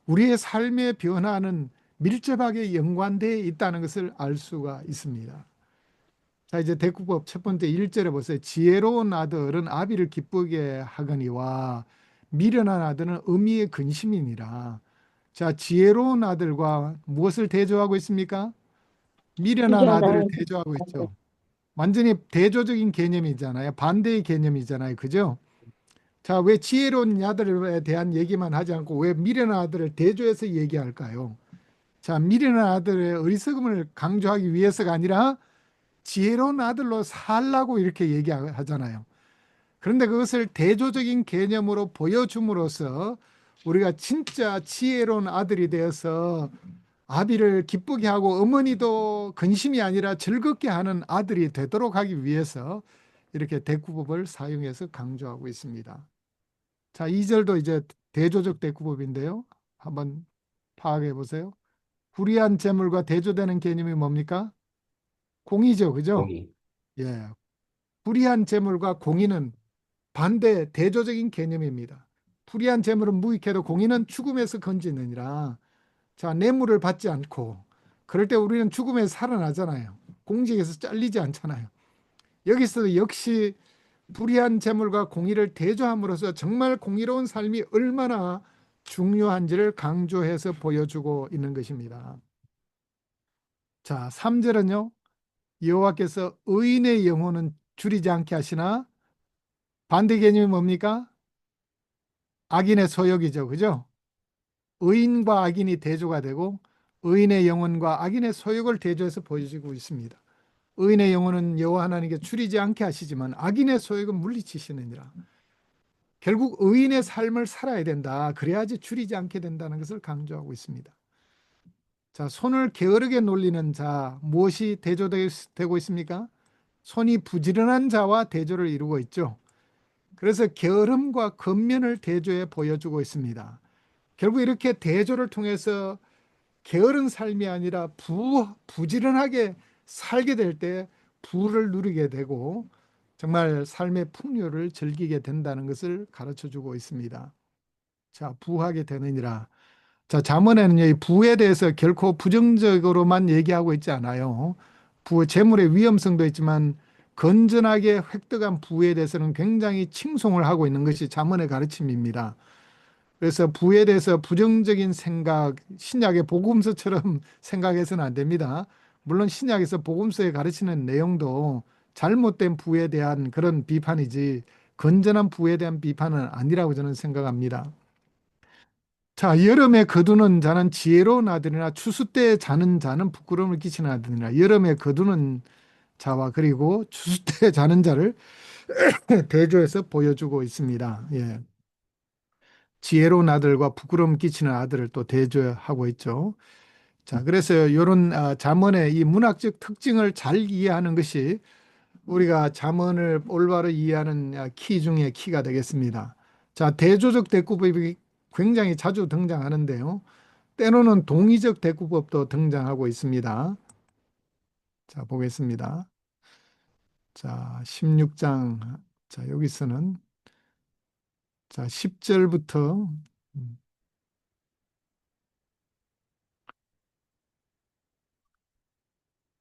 Speaker 1: 우리의 삶의 변화는 밀접하게 연관되어 있다는 것을 알 수가 있습니다. 자, 이제 대구법 첫 번째 1절에 보세요. 지혜로운 아들은 아비를 기쁘게 하거니와 미련한 아들은 어미의 근심이니라. 자, 지혜로운 아들과 무엇을 대조하고 있습니까? 미련한 아들을 대조하고 있죠. 완전히 대조적인 개념이잖아요. 반대의 개념이잖아요. 그죠? 자, 왜 지혜로운 아들에 대한 얘기만 하지 않고 왜 미련한 아들을 대조해서 얘기할까요? 자, 미련한 아들의 어리석음을 강조하기 위해서가 아니라 지혜로운 아들로 살라고 이렇게 얘기하잖아요. 그런데 그것을 대조적인 개념으로 보여줌으로써 우리가 진짜 지혜로운 아들이 되어서 아비를 기쁘게 하고 어머니도 근심이 아니라 즐겁게 하는 아들이 되도록 하기 위해서 이렇게 대구법을 사용해서 강조하고 있습니다. 자, 2절도 이제 대조적 대구법인데요. 한번 파악해 보세요. 불의한 재물과 대조되는 개념이 뭡니까? 공의죠. 그죠?
Speaker 2: 공의.
Speaker 1: 예. 불의한 재물과 공의는 반대 대조적인 개념입니다. 불의한 재물은 무익해도 공의는 죽음에서 건지느니라. 자, 뇌물을 받지 않고 그럴 때 우리는 죽음에서 살아나잖아요. 공직에서 잘리지 않잖아요. 여기서도 역시 불의한 재물과 공의를 대조함으로써 정말 공의로운 삶이 얼마나 중요한지를 강조해서 보여주고 있는 것입니다. 자, 3절은요. 여호와께서 의인의 영혼은 줄이지 않게 하시나 반대 개념이 뭡니까? 악인의 소욕이죠. 그죠? 의인과 악인이 대조가 되고 의인의 영혼과 악인의 소욕을 대조해서 보여주고 있습니다. 의인의 영혼은 여호와 하나님께 줄이지 않게 하시지만 악인의 소욕은 물리치시느니라. 결국 의인의 삶을 살아야 된다. 그래야지 줄이지 않게 된다는 것을 강조하고 있습니다. 자, 손을 게으르게 놀리는 자, 무엇이 대조되고 있습니까? 손이 부지런한 자와 대조를 이루고 있죠. 그래서 게으름과 겉면을 대조해 보여주고 있습니다. 결국 이렇게 대조를 통해서 게으른 삶이 아니라 부지런하게 살게 될 때 부를 누리게 되고 정말 삶의 풍요를 즐기게 된다는 것을 가르쳐 주고 있습니다. 자, 부하게 되느니라. 자, 잠언에는 이 부에 대해서 결코 부정적으로만 얘기하고 있지 않아요. 재물의 위험성도 있지만 건전하게 획득한 부에 대해서는 굉장히 칭송을 하고 있는 것이 잠언의 가르침입니다. 그래서 부에 대해서 부정적인 생각, 신약의 복음서처럼 생각해서는 안 됩니다. 물론 신약에서 복음서에 가르치는 내용도 잘못된 부에 대한 그런 비판이지 건전한 부에 대한 비판은 아니라고 저는 생각합니다. 자, 여름에 거두는 자는 지혜로운 아들이나 추수 때 자는 자는 부끄러움을 끼치는 아들이나 여름에 거두는 자와 그리고 추수 때 자는 자를 대조해서 보여주고 있습니다. 예. 지혜로운 아들과 부끄러움 끼치는 아들을 또 대조하고 있죠. 자, 그래서 이런 잠언의 이 문학적 특징을 잘 이해하는 것이 우리가 잠언을 올바로 이해하는 키 중에 키가 되겠습니다. 자, 대조적 대꾸법이 굉장히 자주 등장하는데요. 때로는 동의적 대꾸법도 등장하고 있습니다. 자, 보겠습니다. 자, 16장. 자, 여기서는 자, 10절부터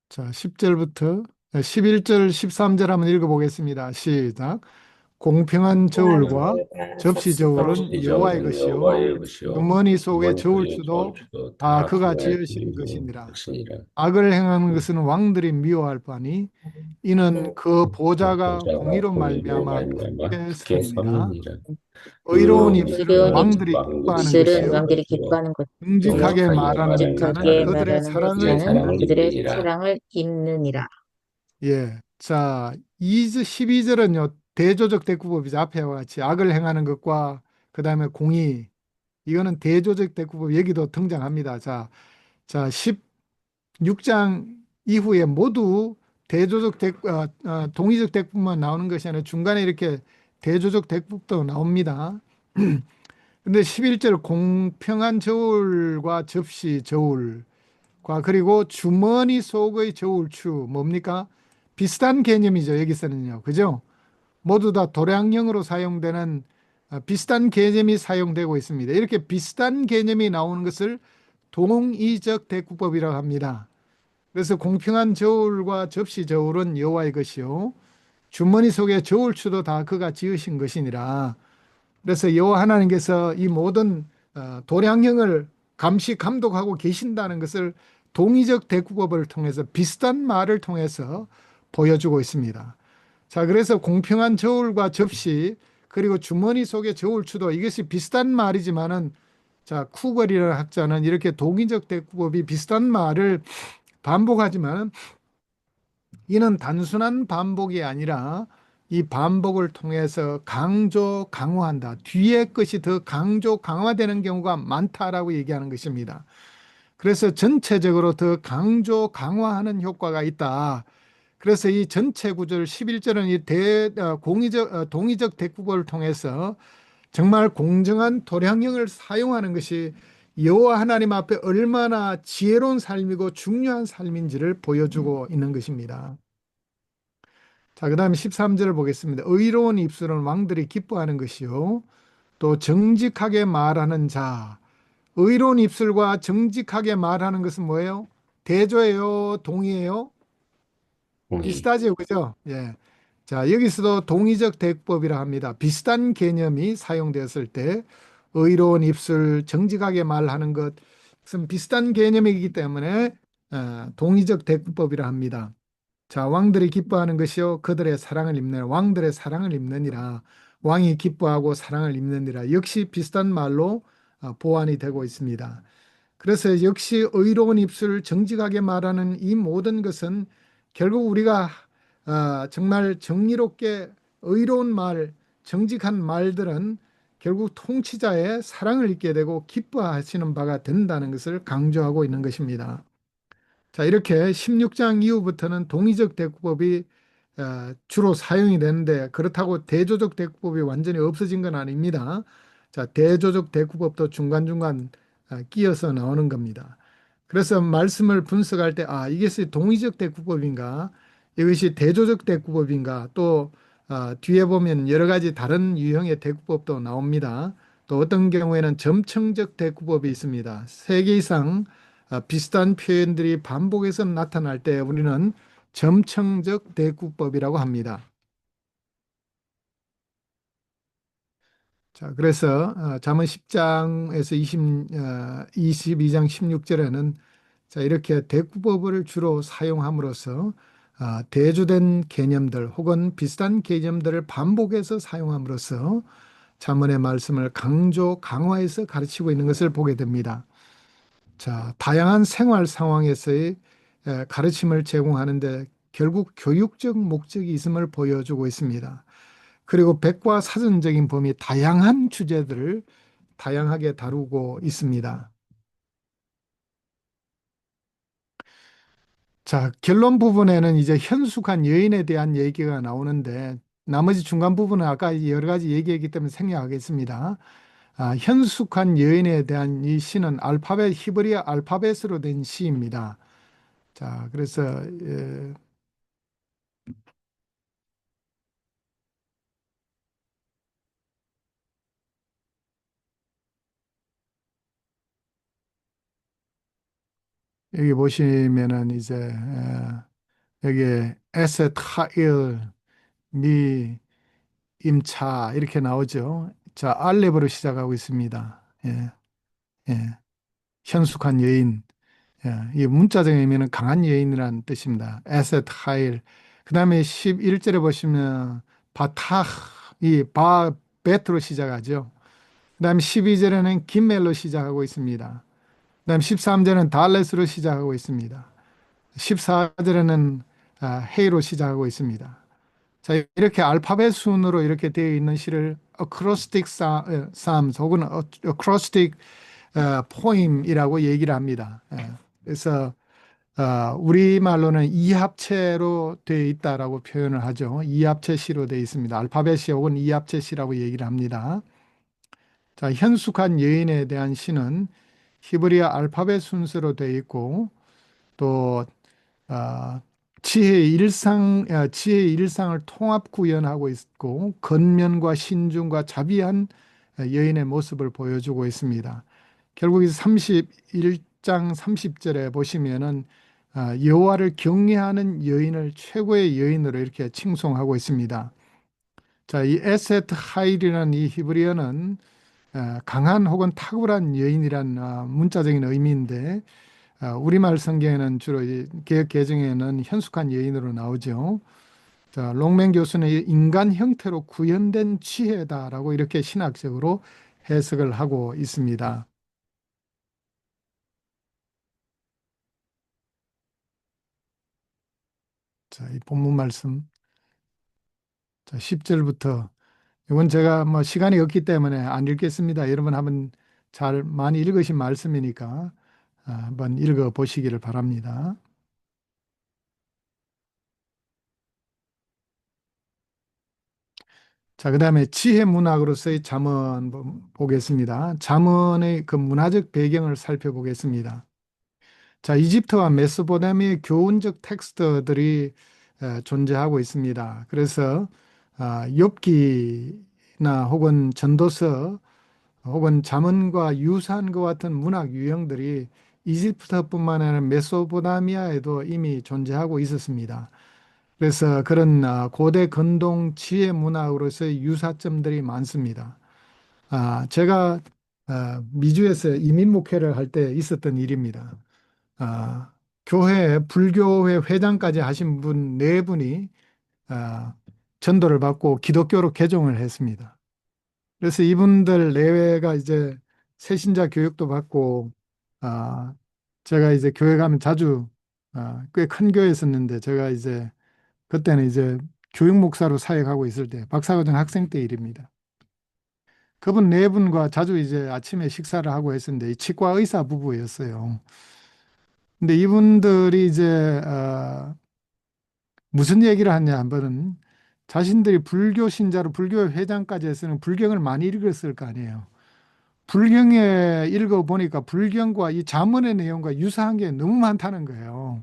Speaker 1: 자, 10절부터 11절, 13절 한번 읽어보겠습니다. 시작. 공평한 저울과 접시 저울은 여호와의 것이요
Speaker 2: 여호와의 것이요
Speaker 1: 주머니 속의
Speaker 2: 주머니
Speaker 1: 저울추도
Speaker 2: 저울추도
Speaker 1: 다
Speaker 2: 다
Speaker 1: 그가
Speaker 2: 그의
Speaker 1: 지으신
Speaker 2: 지으신
Speaker 1: 것이니라.
Speaker 2: 것이니라.
Speaker 1: 악을 행하는 것은 왕들이 미워할 바니 이는 그 보좌가
Speaker 2: 보좌가
Speaker 1: 공의로
Speaker 2: 공의로
Speaker 1: 말미암아
Speaker 2: 말미암아
Speaker 1: 크게
Speaker 2: 크게
Speaker 1: 섬이니라.
Speaker 2: 섬이니라.
Speaker 1: 의로운
Speaker 2: 의로운
Speaker 1: 입술은
Speaker 6: 의로운
Speaker 1: 왕들이
Speaker 2: 왕들이
Speaker 1: 기뻐하는
Speaker 6: 입술은
Speaker 1: 것이요
Speaker 6: 왕들이
Speaker 2: 것이요
Speaker 6: 기뻐하는 것.
Speaker 1: 정직하게 말하는 자는
Speaker 6: 정직하게
Speaker 1: 그들의
Speaker 6: 말하는
Speaker 1: 사랑을
Speaker 6: 자는
Speaker 2: 사랑을
Speaker 1: 입느니라.
Speaker 6: 그들의
Speaker 2: 입느니라.
Speaker 6: 사랑을 입느니라.
Speaker 1: 예. 자, 12절은요, 대조적 대꾸법이죠. 앞에와 같이 악을 행하는 것과 그 다음에 공의. 이거는 대조적 대꾸법 여기도 등장합니다. 자, 16장 이후에 모두 동의적 대꾸법만 나오는 것이 아니라 중간에 이렇게 대조적 대꾸법도 나옵니다. 근데 11절 공평한 저울과 접시 저울과 그리고 주머니 속의 저울추 뭡니까? 비슷한 개념이죠. 여기서는요. 그죠? 모두 다 도량형으로 사용되는 비슷한 개념이 사용되고 있습니다. 이렇게 비슷한 개념이 나오는 것을 동의적 대꾸법이라고 합니다. 그래서 공평한 저울과 접시 저울은 여호와의 것이요 주머니 속의 저울추도 다 그가 지으신 것이니라. 그래서 여호와 하나님께서 이 모든 도량형을 감시 감독하고 계신다는 것을 동의적 대꾸법을 통해서 비슷한 말을 통해서 보여주고 있습니다. 자, 그래서 공평한 저울과 접시 그리고 주머니 속의 저울추도 이것이 비슷한 말이지만은 자, 쿠걸이라는 학자는 이렇게 동의적 대꾸법이 비슷한 말을 반복하지만 이는 단순한 반복이 아니라 이 반복을 통해서 강조 강화한다. 뒤에 것이 더 강조 강화되는 경우가 많다라고 얘기하는 것입니다. 그래서 전체적으로 더 강조 강화하는 효과가 있다. 그래서 이 전체 구절 11절은 이 동의적 대꾸법을 통해서 정말 공정한 도량형을 사용하는 것이 여호와 하나님 앞에 얼마나 지혜로운 삶이고 중요한 삶인지를 보여주고 있는 것입니다. 자, 그 다음에 13절을 보겠습니다. 의로운 입술은 왕들이 기뻐하는 것이요 또 정직하게 말하는 자. 의로운 입술과 정직하게 말하는 것은 뭐예요? 대조예요? 동의예요?
Speaker 2: 공의.
Speaker 1: 비슷하죠, 그죠? 예. 자, 여기서도 동의적 대꾸법이라 합니다. 비슷한 개념이 사용되었을 때 의로운 입술, 정직하게 말하는 것은 비슷한 개념이기 때문에 동의적 대꾸법이라 합니다. 자, 왕들이 기뻐하는 것이요 그들의 사랑을 입는 왕들의 사랑을 입느니라. 왕이 기뻐하고 사랑을 입느니라. 역시 비슷한 말로 보완이 되고 있습니다. 그래서 역시 의로운 입술, 정직하게 말하는 이 모든 것은 결국 우리가 정말 정의롭게 의로운 말, 정직한 말들은 결국 통치자의 사랑을 잊게 되고 기뻐하시는 바가 된다는 것을 강조하고 있는 것입니다. 자, 이렇게 16장 이후부터는 동의적 대구법이 주로 사용이 되는데, 그렇다고 대조적 대구법이 완전히 없어진 건 아닙니다. 자, 대조적 대구법도 중간중간 끼어서 나오는 겁니다. 그래서 말씀을 분석할 때, 이것이 동의적 대구법인가, 이것이 대조적 대구법인가, 또 뒤에 보면 여러 가지 다른 유형의 대구법도 나옵니다. 또 어떤 경우에는 점층적 대구법이 있습니다. 세 개 이상 비슷한 표현들이 반복해서 나타날 때 우리는 점층적 대구법이라고 합니다. 자, 그래서 잠언 10장에서 22장 16절에는 자, 이렇게 대구법을 주로 사용함으로써 대조된 개념들 혹은 비슷한 개념들을 반복해서 사용함으로써 잠언의 말씀을 강조, 강화해서 가르치고 있는 것을 보게 됩니다. 자, 다양한 생활 상황에서의 가르침을 제공하는데 결국 교육적 목적이 있음을 보여주고 있습니다. 그리고 백과사전적인 범위, 다양한 주제들을 다양하게 다루고 있습니다. 자, 결론 부분에는 이제 현숙한 여인에 대한 얘기가 나오는데, 나머지 중간 부분은 아까 여러 가지 얘기했기 때문에 생략하겠습니다. 현숙한 여인에 대한 이 시는 히브리어 알파벳으로 된 시입니다. 자, 그래서 여기 보시면은 이제 여기 에셋 하일 미 임차 이렇게 나오죠. 자, 알렙으로 시작하고 있습니다. 예, 예. 현숙한 여인. 예, 이 문자적인 의미는 강한 여인이라는 뜻입니다. 에셋 하일. 그다음에 11절에 보시면 바타 이 베트로 시작하죠. 그다음에 12절에는 김멜로 시작하고 있습니다. 그다음 13절은 달렛으로 시작하고 있습니다. 14절에는 헤이로 시작하고 있습니다. 자, 이렇게 알파벳 순으로 이렇게 되어 있는 시를 acrostic psalms 혹은 acrostic poem이라고 얘기를 합니다. 그래서 우리말로는 이합체로 되어 있다라고 표현을 하죠. 이합체 시로 되어 있습니다. 알파벳 시 혹은 이합체 시라고 얘기를 합니다. 자, 현숙한 여인에 대한 시는 히브리어 알파벳 순서로 되어 있고 또 지혜의 일상을 통합 구현하고 있고 건면과 신중과 자비한 여인의 모습을 보여주고 있습니다. 결국 이 31장 30절에 보시면은 여호와를 경외하는 여인을 최고의 여인으로 이렇게 칭송하고 있습니다. 자, 이 에셋 하일이라는 이 히브리어는 강한 혹은 탁월한 여인이란 문자적인 의미인데 우리말 성경에는 주로 개역 개정에는 현숙한 여인으로 나오죠. 자, 롱맨 교수는 인간 형태로 구현된 지혜다라고 이렇게 신학적으로 해석을 하고 있습니다. 자, 이 본문 말씀. 자, 10절부터 이건 제가 뭐 시간이 없기 때문에 안 읽겠습니다. 여러분 한번 잘 많이 읽으신 말씀이니까 한번 읽어 보시기를 바랍니다. 자, 그다음에 지혜 문학으로서의 잠언 보겠습니다. 잠언의 그 문화적 배경을 살펴보겠습니다. 자, 이집트와 메소포타미아의 교훈적 텍스트들이 존재하고 있습니다. 그래서 욥기나 혹은 전도서 혹은 잠언과 유사한 것 같은 문학 유형들이 이집트뿐만 아니라 메소포타미아에도 이미 존재하고 있었습니다. 그래서 그런 고대 근동 지혜 문학으로서의 유사점들이 많습니다. 제가 미주에서 이민 목회를 할 때 있었던 일입니다. 불교회 회장까지 하신 분 네 분이 전도를 받고 기독교로 개종을 했습니다. 그래서 이분들 내외가 이제 새신자 교육도 받고, 제가 이제 교회 가면 자주, 꽤 큰 교회에 있었는데, 제가 이제, 그때는 이제 교육 목사로 사역하고 있을 때, 박사과정 학생 때 일입니다. 그분 네 분과 자주 이제 아침에 식사를 하고 했었는데, 이 치과 의사 부부였어요. 근데 이분들이 이제, 무슨 얘기를 하냐 한번은 자신들이 불교 신자로 불교 회장까지 했으면 불경을 많이 읽었을 거 아니에요. 불경에 읽어보니까 불경과 이 잠언의 내용과 유사한 게 너무 많다는 거예요.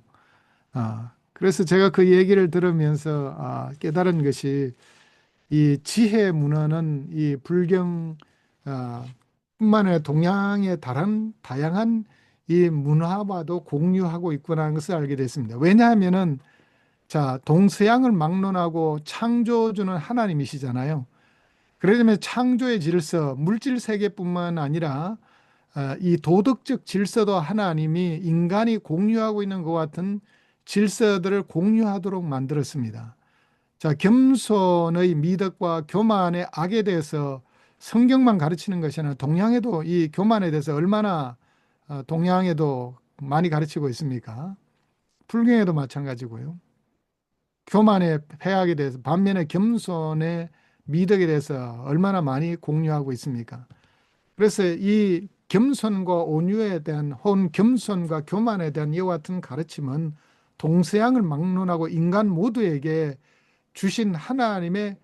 Speaker 1: 그래서 제가 그 얘기를 들으면서 깨달은 것이 이 지혜 문화는 이 불경 뿐만 아니라 동양의 다양한 이 문화와도 공유하고 있구나 하는 것을 알게 됐습니다. 왜냐하면은 자, 동서양을 막론하고 창조주는 하나님이시잖아요. 그러려면 창조의 질서, 물질 세계뿐만 아니라 이 도덕적 질서도 하나님이 인간이 공유하고 있는 것 같은 질서들을 공유하도록 만들었습니다. 자, 겸손의 미덕과 교만의 악에 대해서 성경만 가르치는 것이 아니라 동양에도 이 교만에 대해서 얼마나 동양에도 많이 가르치고 있습니까? 불경에도 마찬가지고요. 교만의 폐악에 대해서, 반면에 겸손의 미덕에 대해서 얼마나 많이 공유하고 있습니까? 그래서 이 겸손과 온유에 대한, 혹은 겸손과 교만에 대한 이와 같은 가르침은 동서양을 막론하고 인간 모두에게 주신 하나님의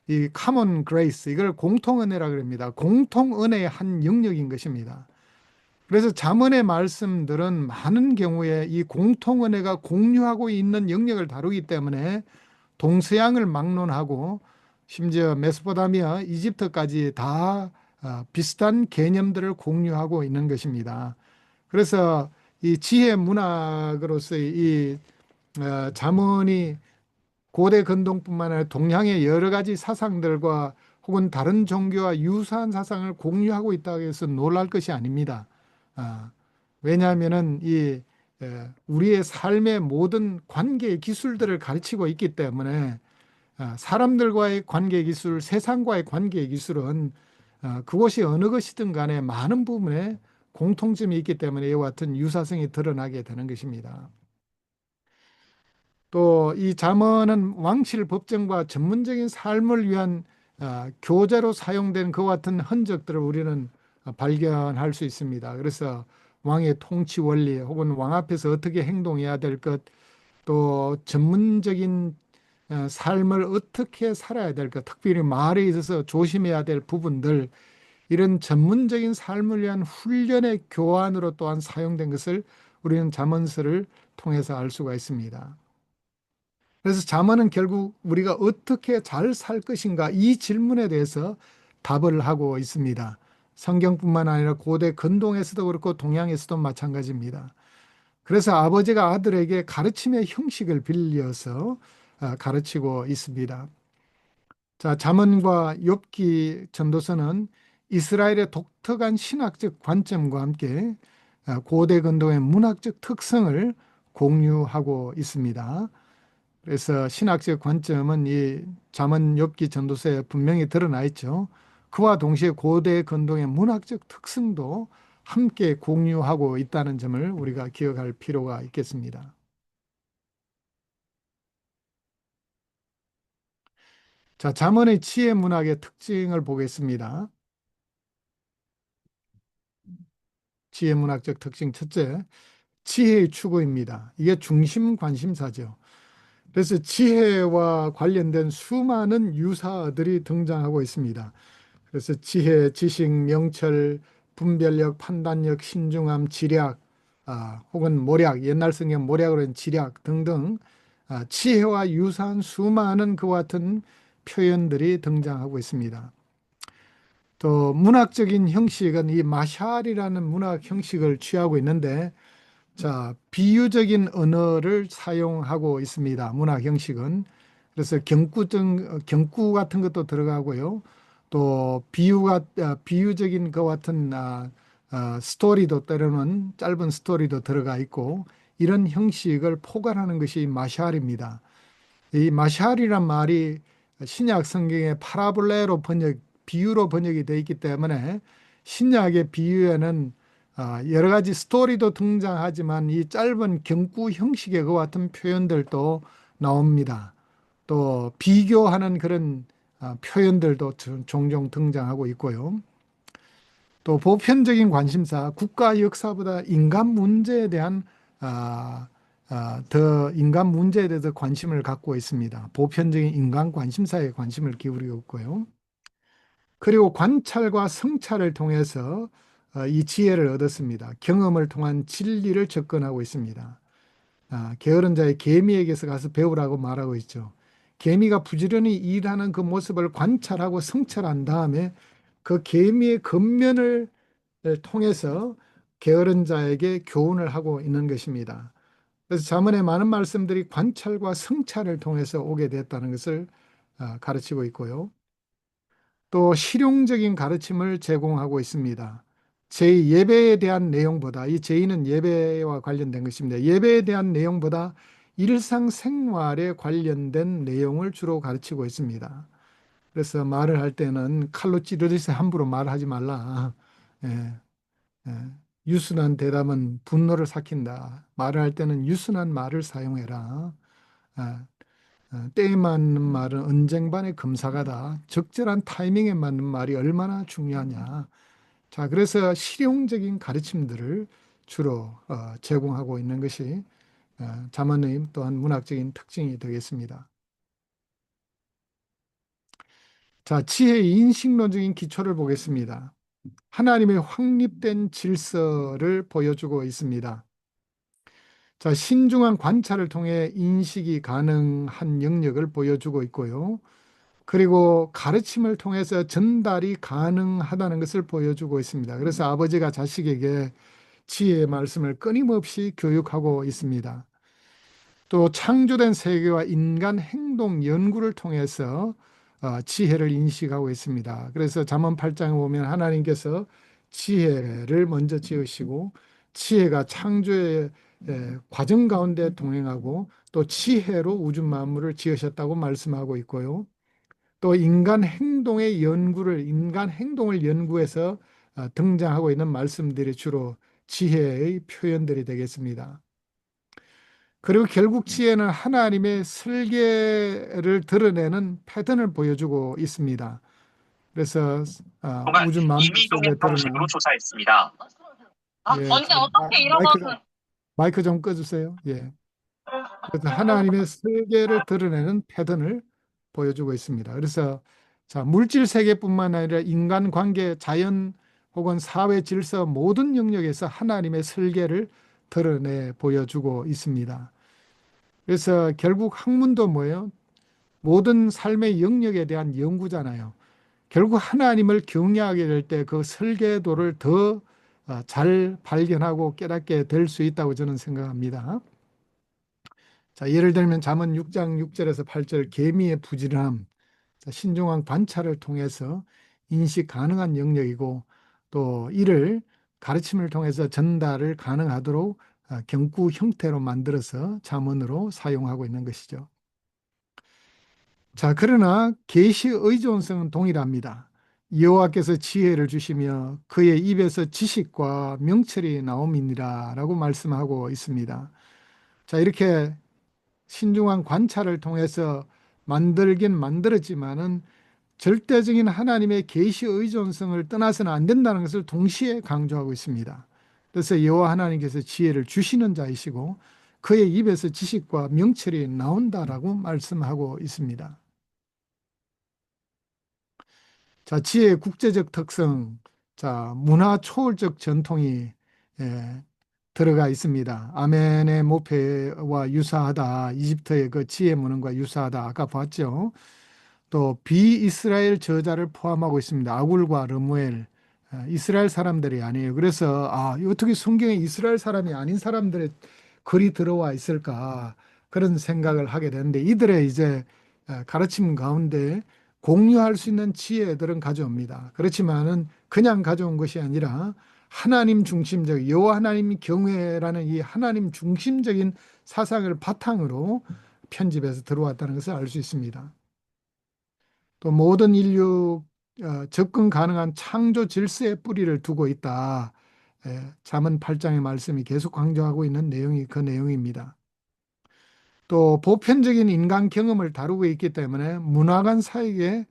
Speaker 1: 이 common grace, 이걸 공통은혜라고 합니다. 공통은혜의 한 영역인 것입니다. 그래서 잠언의 말씀들은 많은 경우에 이 공통은혜가 공유하고 있는 영역을 다루기 때문에 동서양을 막론하고 심지어 메소포타미아, 이집트까지 다 비슷한 개념들을 공유하고 있는 것입니다. 그래서 이 지혜 문학으로서의 이 잠언이 고대 근동뿐만 아니라 동양의 여러 가지 사상들과 혹은 다른 종교와 유사한 사상을 공유하고 있다고 해서 놀랄 것이 아닙니다. 왜냐하면은 우리의 삶의 모든 관계 기술들을 가르치고 있기 때문에 사람들과의 관계 기술, 세상과의 관계 기술은 그것이 어느 것이든 간에 많은 부분에 공통점이 있기 때문에 이와 같은 유사성이 드러나게 되는 것입니다. 또 이 잠언은 왕실 법정과 전문적인 삶을 위한 교재로 사용된 그와 같은 흔적들을 우리는 발견할 수 있습니다. 그래서 왕의 통치 원리 혹은 왕 앞에서 어떻게 행동해야 될 것, 또 전문적인 삶을 어떻게 살아야 될 것, 특별히 말에 있어서 조심해야 될 부분들, 이런 전문적인 삶을 위한 훈련의 교환으로 또한 사용된 것을 우리는 잠언서를 통해서 알 수가 있습니다. 그래서 잠언은 결국 우리가 어떻게 잘 살 것인가 이 질문에 대해서 답을 하고 있습니다. 성경뿐만 아니라 고대 근동에서도 그렇고 동양에서도 마찬가지입니다. 그래서 아버지가 아들에게 가르침의 형식을 빌려서 가르치고 있습니다. 자, 잠언과 욥기 전도서는 이스라엘의 독특한 신학적 관점과 함께 고대 근동의 문학적 특성을 공유하고 있습니다. 그래서 신학적 관점은 이 잠언 욥기 전도서에 분명히 드러나 있죠. 그와 동시에 고대 근동의 문학적 특성도 함께 공유하고 있다는 점을 우리가 기억할 필요가 있겠습니다. 자, 잠언의 지혜 문학의 특징을 보겠습니다. 지혜 문학적 특징 첫째, 지혜의 추구입니다. 이게 중심 관심사죠. 그래서 지혜와 관련된 수많은 유사어들이 등장하고 있습니다. 그래서 지혜, 지식, 명철, 분별력, 판단력, 신중함, 지략, 혹은 모략, 옛날 성경 모략으로 한 지략 등등 지혜와 유사한 수많은 그와 같은 표현들이 등장하고 있습니다. 또 문학적인 형식은 이 마샬이라는 문학 형식을 취하고 있는데, 자, 비유적인 언어를 사용하고 있습니다. 문학 형식은. 그래서 경구 같은 것도 들어가고요. 또 비유적인 것 같은 스토리도, 때로는 짧은 스토리도 들어가 있고, 이런 형식을 포괄하는 것이 마샬입니다. 이 마샬이란 말이 신약 성경의 파라볼레로 비유로 번역이 되어 있기 때문에 신약의 비유에는 여러 가지 스토리도 등장하지만 이 짧은 경구 형식의 그 같은 표현들도 나옵니다. 또 비교하는 그런 표현들도 종종 등장하고 있고요. 또 보편적인 관심사, 국가 역사보다 인간 문제에 대한 더 인간 문제에 대해서 관심을 갖고 있습니다. 보편적인 인간 관심사에 관심을 기울이고 있고요. 그리고 관찰과 성찰을 통해서 이 지혜를 얻었습니다. 경험을 통한 진리를 접근하고 있습니다. 게으른 자의 개미에게서 가서 배우라고 말하고 있죠. 개미가 부지런히 일하는 그 모습을 관찰하고 성찰한 다음에 그 개미의 겉면을 통해서 게으른 자에게 교훈을 하고 있는 것입니다. 그래서 잠언의 많은 말씀들이 관찰과 성찰을 통해서 오게 됐다는 것을 가르치고 있고요. 또 실용적인 가르침을 제공하고 있습니다. 예배에 대한 내용보다, 이 제의는 예배와 관련된 것입니다. 예배에 대한 내용보다 일상생활에 관련된 내용을 주로 가르치고 있습니다. 그래서 말을 할 때는 칼로 찌르듯이 함부로 말하지 말라. 예, 예. 유순한 대답은 분노를 삭힌다. 말을 할 때는 유순한 말을 사용해라. 때에 맞는 말은 언쟁반의 금사가다. 적절한 타이밍에 맞는 말이 얼마나 중요하냐. 자, 그래서 실용적인 가르침들을 주로 제공하고 있는 것이 잠언의 또한 문학적인 특징이 되겠습니다. 자, 지혜의 인식론적인 기초를 보겠습니다. 하나님의 확립된 질서를 보여주고 있습니다. 자, 신중한 관찰을 통해 인식이 가능한 영역을 보여주고 있고요. 그리고 가르침을 통해서 전달이 가능하다는 것을 보여주고 있습니다. 그래서 아버지가 자식에게 지혜의 말씀을 끊임없이 교육하고 있습니다. 또 창조된 세계와 인간 행동 연구를 통해서 지혜를 인식하고 있습니다. 그래서 잠언 8장에 보면 하나님께서 지혜를 먼저 지으시고 지혜가 창조의 과정 가운데 동행하고 또 지혜로 우주 만물을 지으셨다고 말씀하고 있고요. 또 인간 행동을 연구해서 등장하고 있는 말씀들이 주로 지혜의 표현들이 되겠습니다. 그리고 결국 지혜는 하나님의 설계를 드러내는 패턴을 보여주고 있습니다. 그래서 우주 만물 속에 드러난
Speaker 7: 조사했습니다.
Speaker 1: 예,
Speaker 7: 언니 어떻게 이런 것을
Speaker 1: 마이크 좀 꺼주세요. 예. 그래서 하나님의 설계를 드러내는 패턴을 보여주고 있습니다. 그래서 자, 물질 세계뿐만 아니라 인간관계, 자연 혹은 사회 질서 모든 영역에서 하나님의 설계를 드러내 보여주고 있습니다. 그래서 결국 학문도 뭐예요? 모든 삶의 영역에 대한 연구잖아요. 결국 하나님을 경외하게 될 때 그 설계도를 더 잘 발견하고 깨닫게 될 수 있다고 저는 생각합니다. 자, 예를 들면 잠언 6장 6절에서 8절 개미의 부지런함, 신중한 관찰을 통해서 인식 가능한 영역이고 또 이를 가르침을 통해서 전달을 가능하도록 경구 형태로 만들어서 잠언으로 사용하고 있는 것이죠. 자, 그러나 계시 의존성은 동일합니다. 여호와께서 지혜를 주시며 그의 입에서 지식과 명철이 나옴이니라 라고 말씀하고 있습니다. 자, 이렇게 신중한 관찰을 통해서 만들긴 만들었지만은 절대적인 하나님의 계시 의존성을 떠나서는 안 된다는 것을 동시에 강조하고 있습니다. 그래서 여호와 하나님께서 지혜를 주시는 자이시고 그의 입에서 지식과 명철이 나온다라고 말씀하고 있습니다. 자, 지혜의 국제적 특성, 자, 문화 초월적 전통이 들어가 있습니다. 아멘의 모패와 유사하다. 이집트의 그 지혜 문헌과 유사하다. 아까 봤죠. 또 비이스라엘 저자를 포함하고 있습니다. 아굴과 르무엘, 이스라엘 사람들이 아니에요. 그래서 어떻게 성경에 이스라엘 사람이 아닌 사람들의 글이 들어와 있을까 그런 생각을 하게 되는데 이들의 이제 가르침 가운데 공유할 수 있는 지혜들은 가져옵니다. 그렇지만은 그냥 가져온 것이 아니라 하나님 중심적 여호와 하나님 경외라는 이 하나님 중심적인 사상을 바탕으로 편집해서 들어왔다는 것을 알 수 있습니다. 또 모든 인류 접근 가능한 창조 질서의 뿌리를 두고 있다. 잠언 8장의 말씀이 계속 강조하고 있는 내용이 그 내용입니다. 또 보편적인 인간 경험을 다루고 있기 때문에 문화 간 사이에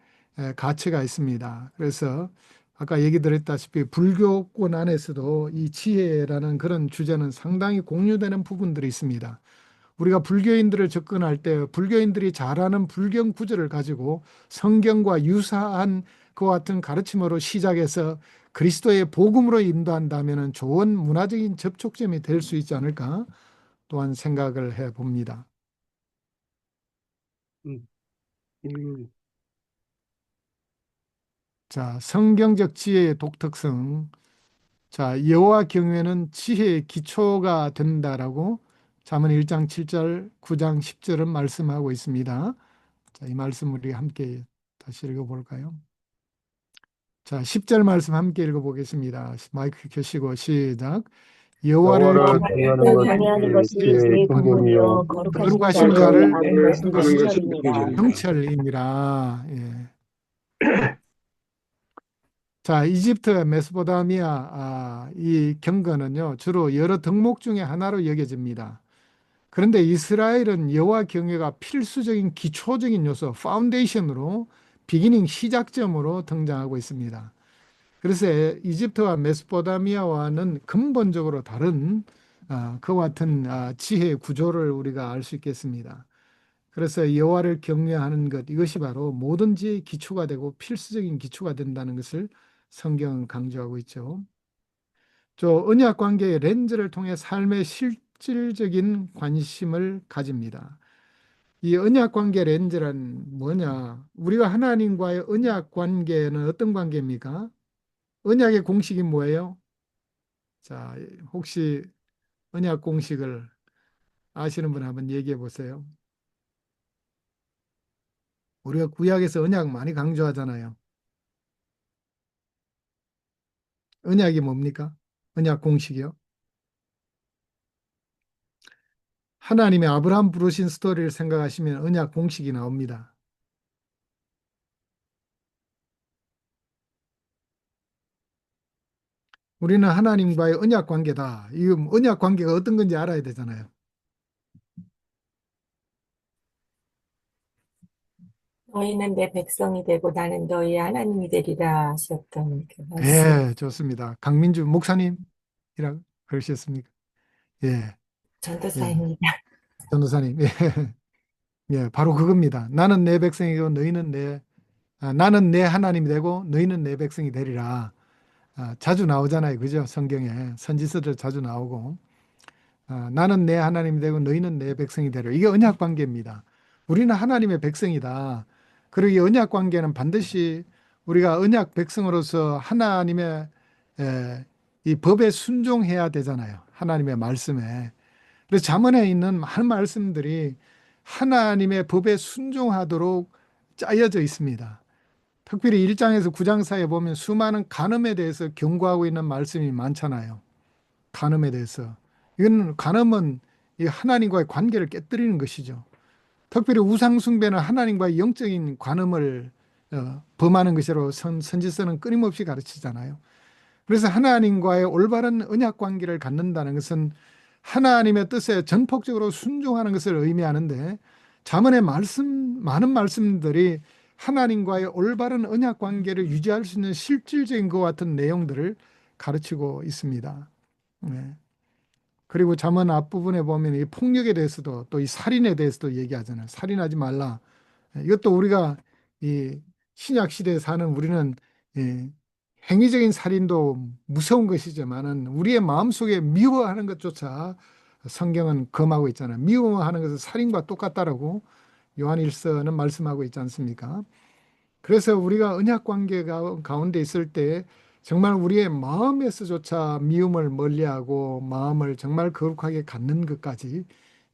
Speaker 1: 가치가 있습니다. 그래서 아까 얘기 드렸다시피 불교권 안에서도 이 지혜라는 그런 주제는 상당히 공유되는 부분들이 있습니다. 우리가 불교인들을 접근할 때 불교인들이 잘 아는 불경 구절을 가지고 성경과 유사한 그와 같은 가르침으로 시작해서 그리스도의 복음으로 인도한다면 좋은 문화적인 접촉점이 될 수 있지 않을까 또한 생각을 해 봅니다. 자, 성경적 지혜의 독특성. 자, 여호와 경외는 지혜의 기초가 된다라고 잠언 1장 7절, 9장 10절은 말씀하고 있습니다. 자, 이 말씀 우리 함께 다시 읽어볼까요? 자, 10절 말씀 함께 읽어보겠습니다. 마이크 켜시고 시작. 여호와를
Speaker 2: 여호와를
Speaker 6: 경외하는
Speaker 1: 경외하는
Speaker 6: 것이
Speaker 1: 것이
Speaker 6: 지혜의 근본이요
Speaker 1: 거룩하신
Speaker 6: 거룩하신
Speaker 1: 자를
Speaker 6: 자를 아는 것은
Speaker 2: 아는 것이
Speaker 6: 경찰입니다.
Speaker 1: 경찰임이라. 예. 자, 이집트, 메소포타미아 이 경건은요 주로 여러 덕목 중에 하나로 여겨집니다. 그런데 이스라엘은 여호와 경외가 필수적인 기초적인 요소, 파운데이션으로 비기닝 시작점으로 등장하고 있습니다. 그래서 이집트와 메소포타미아와는 근본적으로 다른 그와 같은 지혜 구조를 우리가 알 수 있겠습니다. 그래서 여호와를 경외하는 것, 이것이 바로 모든 지혜의 기초가 되고 필수적인 기초가 된다는 것을 성경은 강조하고 있죠. 저 언약 관계의 렌즈를 통해 삶의 실질적인 관심을 가집니다. 이 언약 관계 렌즈란 뭐냐? 우리가 하나님과의 언약 관계는 어떤 관계입니까? 언약의 공식이 뭐예요? 자, 혹시 언약 공식을 아시는 분 한번 얘기해 보세요. 우리가 구약에서 언약 많이 강조하잖아요. 언약이 뭡니까? 언약 공식이요. 하나님의 아브라함 부르신 스토리를 생각하시면 언약 공식이 나옵니다. 우리는 하나님과의 언약 관계다. 이 언약 관계가 어떤 건지 알아야 되잖아요.
Speaker 4: 너희는 내 백성이 되고 나는 너희의 하나님이 되리라 하셨던 그 말씀.
Speaker 1: 예, 좋습니다. 강민주 목사님이라고 그러셨습니까? 예, 예,
Speaker 4: 전도사입니다.
Speaker 1: 전도사님. 예, 예, 바로 그겁니다. 나는 내 백성이고 나는 내 하나님이 되고 너희는 내 백성이 되리라. 자주 나오잖아요. 그죠? 성경에 선지서들 자주 나오고. 나는 내 하나님이 되고 너희는 내 백성이 되리라. 이게 언약 관계입니다. 우리는 하나님의 백성이다. 그리고 이 언약 관계는 반드시 우리가 언약 백성으로서 하나님의 이 법에 순종해야 되잖아요. 하나님의 말씀에. 그래서 잠언에 있는 많은 말씀들이 하나님의 법에 순종하도록 짜여져 있습니다. 특별히 1장에서 9장 사이에 보면 수많은 간음에 대해서 경고하고 있는 말씀이 많잖아요. 간음에 대해서. 이건 간음은 이 하나님과의 관계를 깨뜨리는 것이죠. 특별히 우상숭배는 하나님과의 영적인 관음을 범하는 것이라고 선지서는 끊임없이 가르치잖아요. 그래서 하나님과의 올바른 언약 관계를 갖는다는 것은 하나님의 뜻에 전폭적으로 순종하는 것을 의미하는데 잠언의 많은 말씀들이 하나님과의 올바른 언약 관계를 유지할 수 있는 실질적인 것 같은 내용들을 가르치고 있습니다. 네. 그리고 잠언 앞부분에 보면 이 폭력에 대해서도 또 이 살인에 대해서도 얘기하잖아요. 살인하지 말라. 이것도 우리가 이 신약 시대에 사는 우리는 이 행위적인 살인도 무서운 것이지만은 우리의 마음속에 미워하는 것조차 성경은 금하고 있잖아요. 미워하는 것은 살인과 똑같다라고 요한일서는 말씀하고 있지 않습니까? 그래서 우리가 언약 관계 가운데 있을 때 정말 우리의 마음에서조차 미움을 멀리하고 마음을 정말 거룩하게 갖는 것까지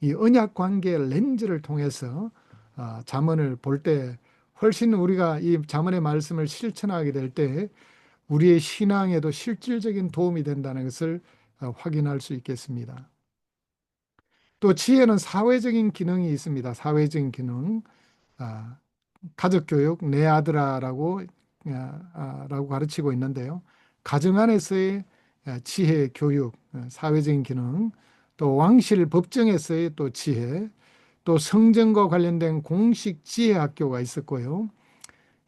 Speaker 1: 이 언약 관계 렌즈를 통해서 잠언을 볼 때 훨씬 우리가 이 잠언의 말씀을 실천하게 될 때 우리의 신앙에도 실질적인 도움이 된다는 것을 확인할 수 있겠습니다. 또 지혜는 사회적인 기능이 있습니다. 사회적인 기능. 가족교육, 내 아들아라고 라고 가르치고 있는데요. 가정 안에서의 지혜, 교육, 사회적인 기능, 또 왕실 법정에서의 또 지혜, 또 성전과 관련된 공식 지혜학교가 있었고요.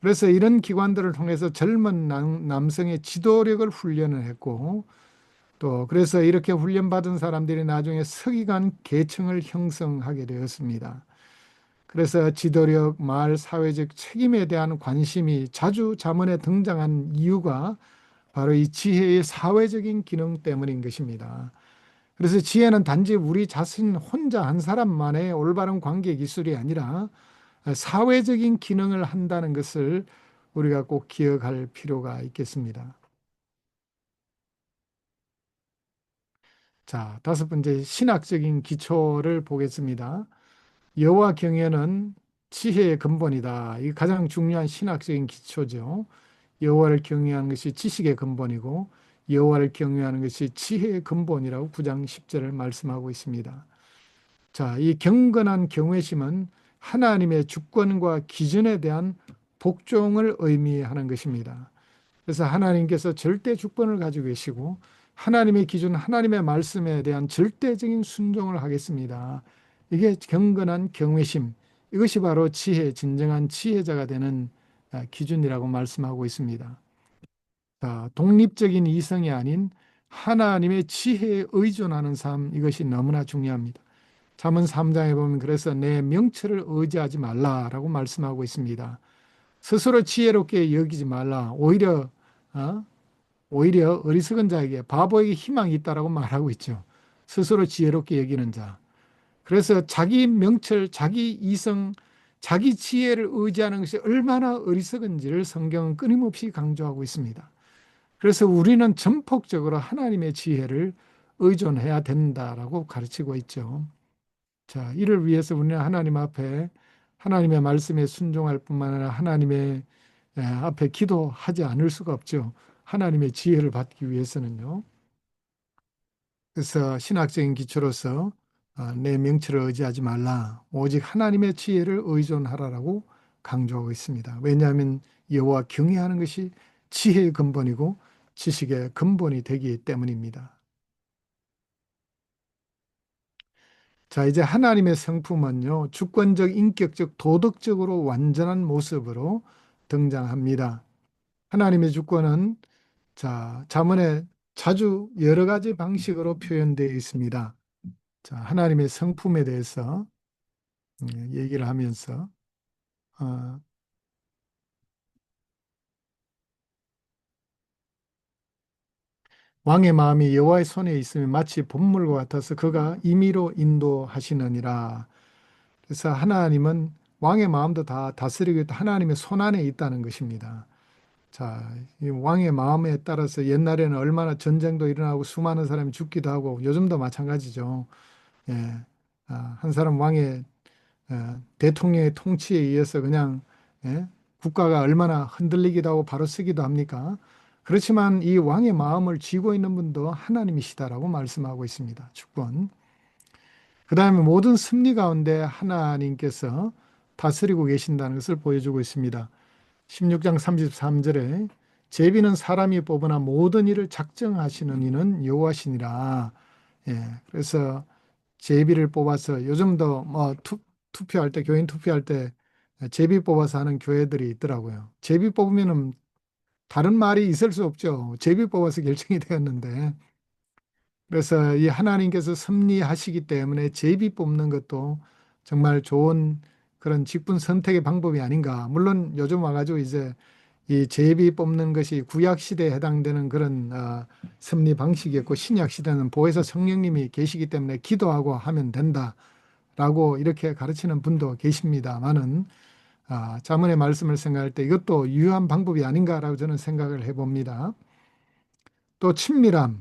Speaker 1: 그래서 이런 기관들을 통해서 젊은 남성의 지도력을 훈련을 했고, 또 그래서 이렇게 훈련받은 사람들이 나중에 서기관 계층을 형성하게 되었습니다. 그래서 지도력, 말, 사회적 책임에 대한 관심이 자주 잠언에 등장한 이유가 바로 이 지혜의 사회적인 기능 때문인 것입니다. 그래서 지혜는 단지 우리 자신 혼자 한 사람만의 올바른 관계 기술이 아니라 사회적인 기능을 한다는 것을 우리가 꼭 기억할 필요가 있겠습니다. 자, 다섯 번째 신학적인 기초를 보겠습니다. 여호와 경외는 지혜의 근본이다. 이게 가장 중요한 신학적인 기초죠. 여호와를 경외하는 것이 지식의 근본이고 여호와를 경외하는 것이 지혜의 근본이라고 9장 10절을 말씀하고 있습니다. 자, 이 경건한 경외심은 하나님의 주권과 기준에 대한 복종을 의미하는 것입니다. 그래서 하나님께서 절대 주권을 가지고 계시고 하나님의 기준, 하나님의 말씀에 대한 절대적인 순종을 하겠습니다. 이게 경건한 경외심, 이것이 바로 지혜, 진정한 지혜자가 되는 기준이라고 말씀하고 있습니다. 자, 독립적인 이성이 아닌 하나님의 지혜에 의존하는 삶, 이것이 너무나 중요합니다. 잠언 3장에 보면 그래서 내 명철을 의지하지 말라라고 말씀하고 있습니다. 스스로 지혜롭게 여기지 말라. 오히려 어리석은 자에게, 바보에게 희망이 있다라고 말하고 있죠. 스스로 지혜롭게 여기는 자. 그래서 자기 명철, 자기 이성, 자기 지혜를 의지하는 것이 얼마나 어리석은지를 성경은 끊임없이 강조하고 있습니다. 그래서 우리는 전폭적으로 하나님의 지혜를 의존해야 된다라고 가르치고 있죠. 자, 이를 위해서 우리는 하나님 앞에 하나님의 말씀에 순종할 뿐만 아니라 하나님의 앞에 기도하지 않을 수가 없죠. 하나님의 지혜를 받기 위해서는요. 그래서 신학적인 기초로서 내 명철을 의지하지 말라. 오직 하나님의 지혜를 의존하라라고 강조하고 있습니다. 왜냐하면 여호와 경외하는 것이 지혜의 근본이고 지식의 근본이 되기 때문입니다. 자, 이제 하나님의 성품은요, 주권적, 인격적, 도덕적으로 완전한 모습으로 등장합니다. 하나님의 주권은 자, 잠언에 자주 여러 가지 방식으로 표현되어 있습니다. 자, 하나님의 성품에 대해서 얘기를 하면서 어, 왕의 마음이 여호와의 손에 있으면 마치 봇물과 같아서 그가 임의로 인도하시느니라. 그래서 하나님은 왕의 마음도 다 다스리고 있다. 하나님의 손 안에 있다는 것입니다. 자, 이 왕의 마음에 따라서 옛날에는 얼마나 전쟁도 일어나고 수많은 사람이 죽기도 하고 요즘도 마찬가지죠. 예, 한 사람 왕의 대통령의 통치에 의해서 그냥 국가가 얼마나 흔들리기도 하고 바로 서기도 합니까? 그렇지만 이 왕의 마음을 쥐고 있는 분도 하나님이시다라고 말씀하고 있습니다. 주권. 그 다음에 모든 섭리 가운데 하나님께서 다스리고 계신다는 것을 보여주고 있습니다. 16장 33절에 제비는 사람이 뽑으나 모든 일을 작정하시는 이는 여호와시니라. 예, 그래서 제비를 뽑아서 요즘도 뭐 투표할 때, 교인 투표할 때 제비 뽑아서 하는 교회들이 있더라고요. 제비 뽑으면은 다른 말이 있을 수 없죠. 제비 뽑아서 결정이 되었는데. 그래서 이 하나님께서 섭리하시기 때문에 제비 뽑는 것도 정말 좋은 그런 직분 선택의 방법이 아닌가. 물론 요즘 와가지고 이제 이 제비 뽑는 것이 구약 시대에 해당되는 그런 섭리 방식이었고 신약 시대는 보혜사 성령님이 계시기 때문에 기도하고 하면 된다라고 이렇게 가르치는 분도 계십니다만은 자문의 말씀을 생각할 때 이것도 유효한 방법이 아닌가라고 저는 생각을 해봅니다. 또 친밀함,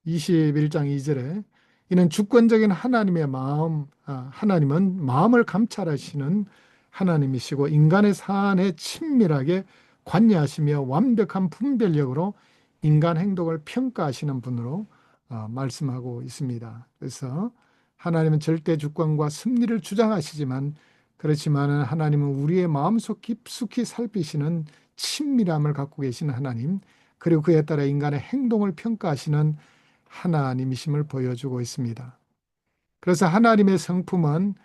Speaker 1: 21장 2절에 이는 주권적인 하나님의 마음, 하나님은 마음을 감찰하시는 하나님이시고 인간의 사안에 친밀하게 관여하시며 완벽한 분별력으로 인간 행동을 평가하시는 분으로 말씀하고 있습니다. 그래서 하나님은 절대 주권과 섭리를 주장하시지만 그렇지만 하나님은 우리의 마음속 깊숙이 살피시는 친밀함을 갖고 계신 하나님, 그리고 그에 따라 인간의 행동을 평가하시는 하나님이심을 보여주고 있습니다. 그래서 하나님의 성품은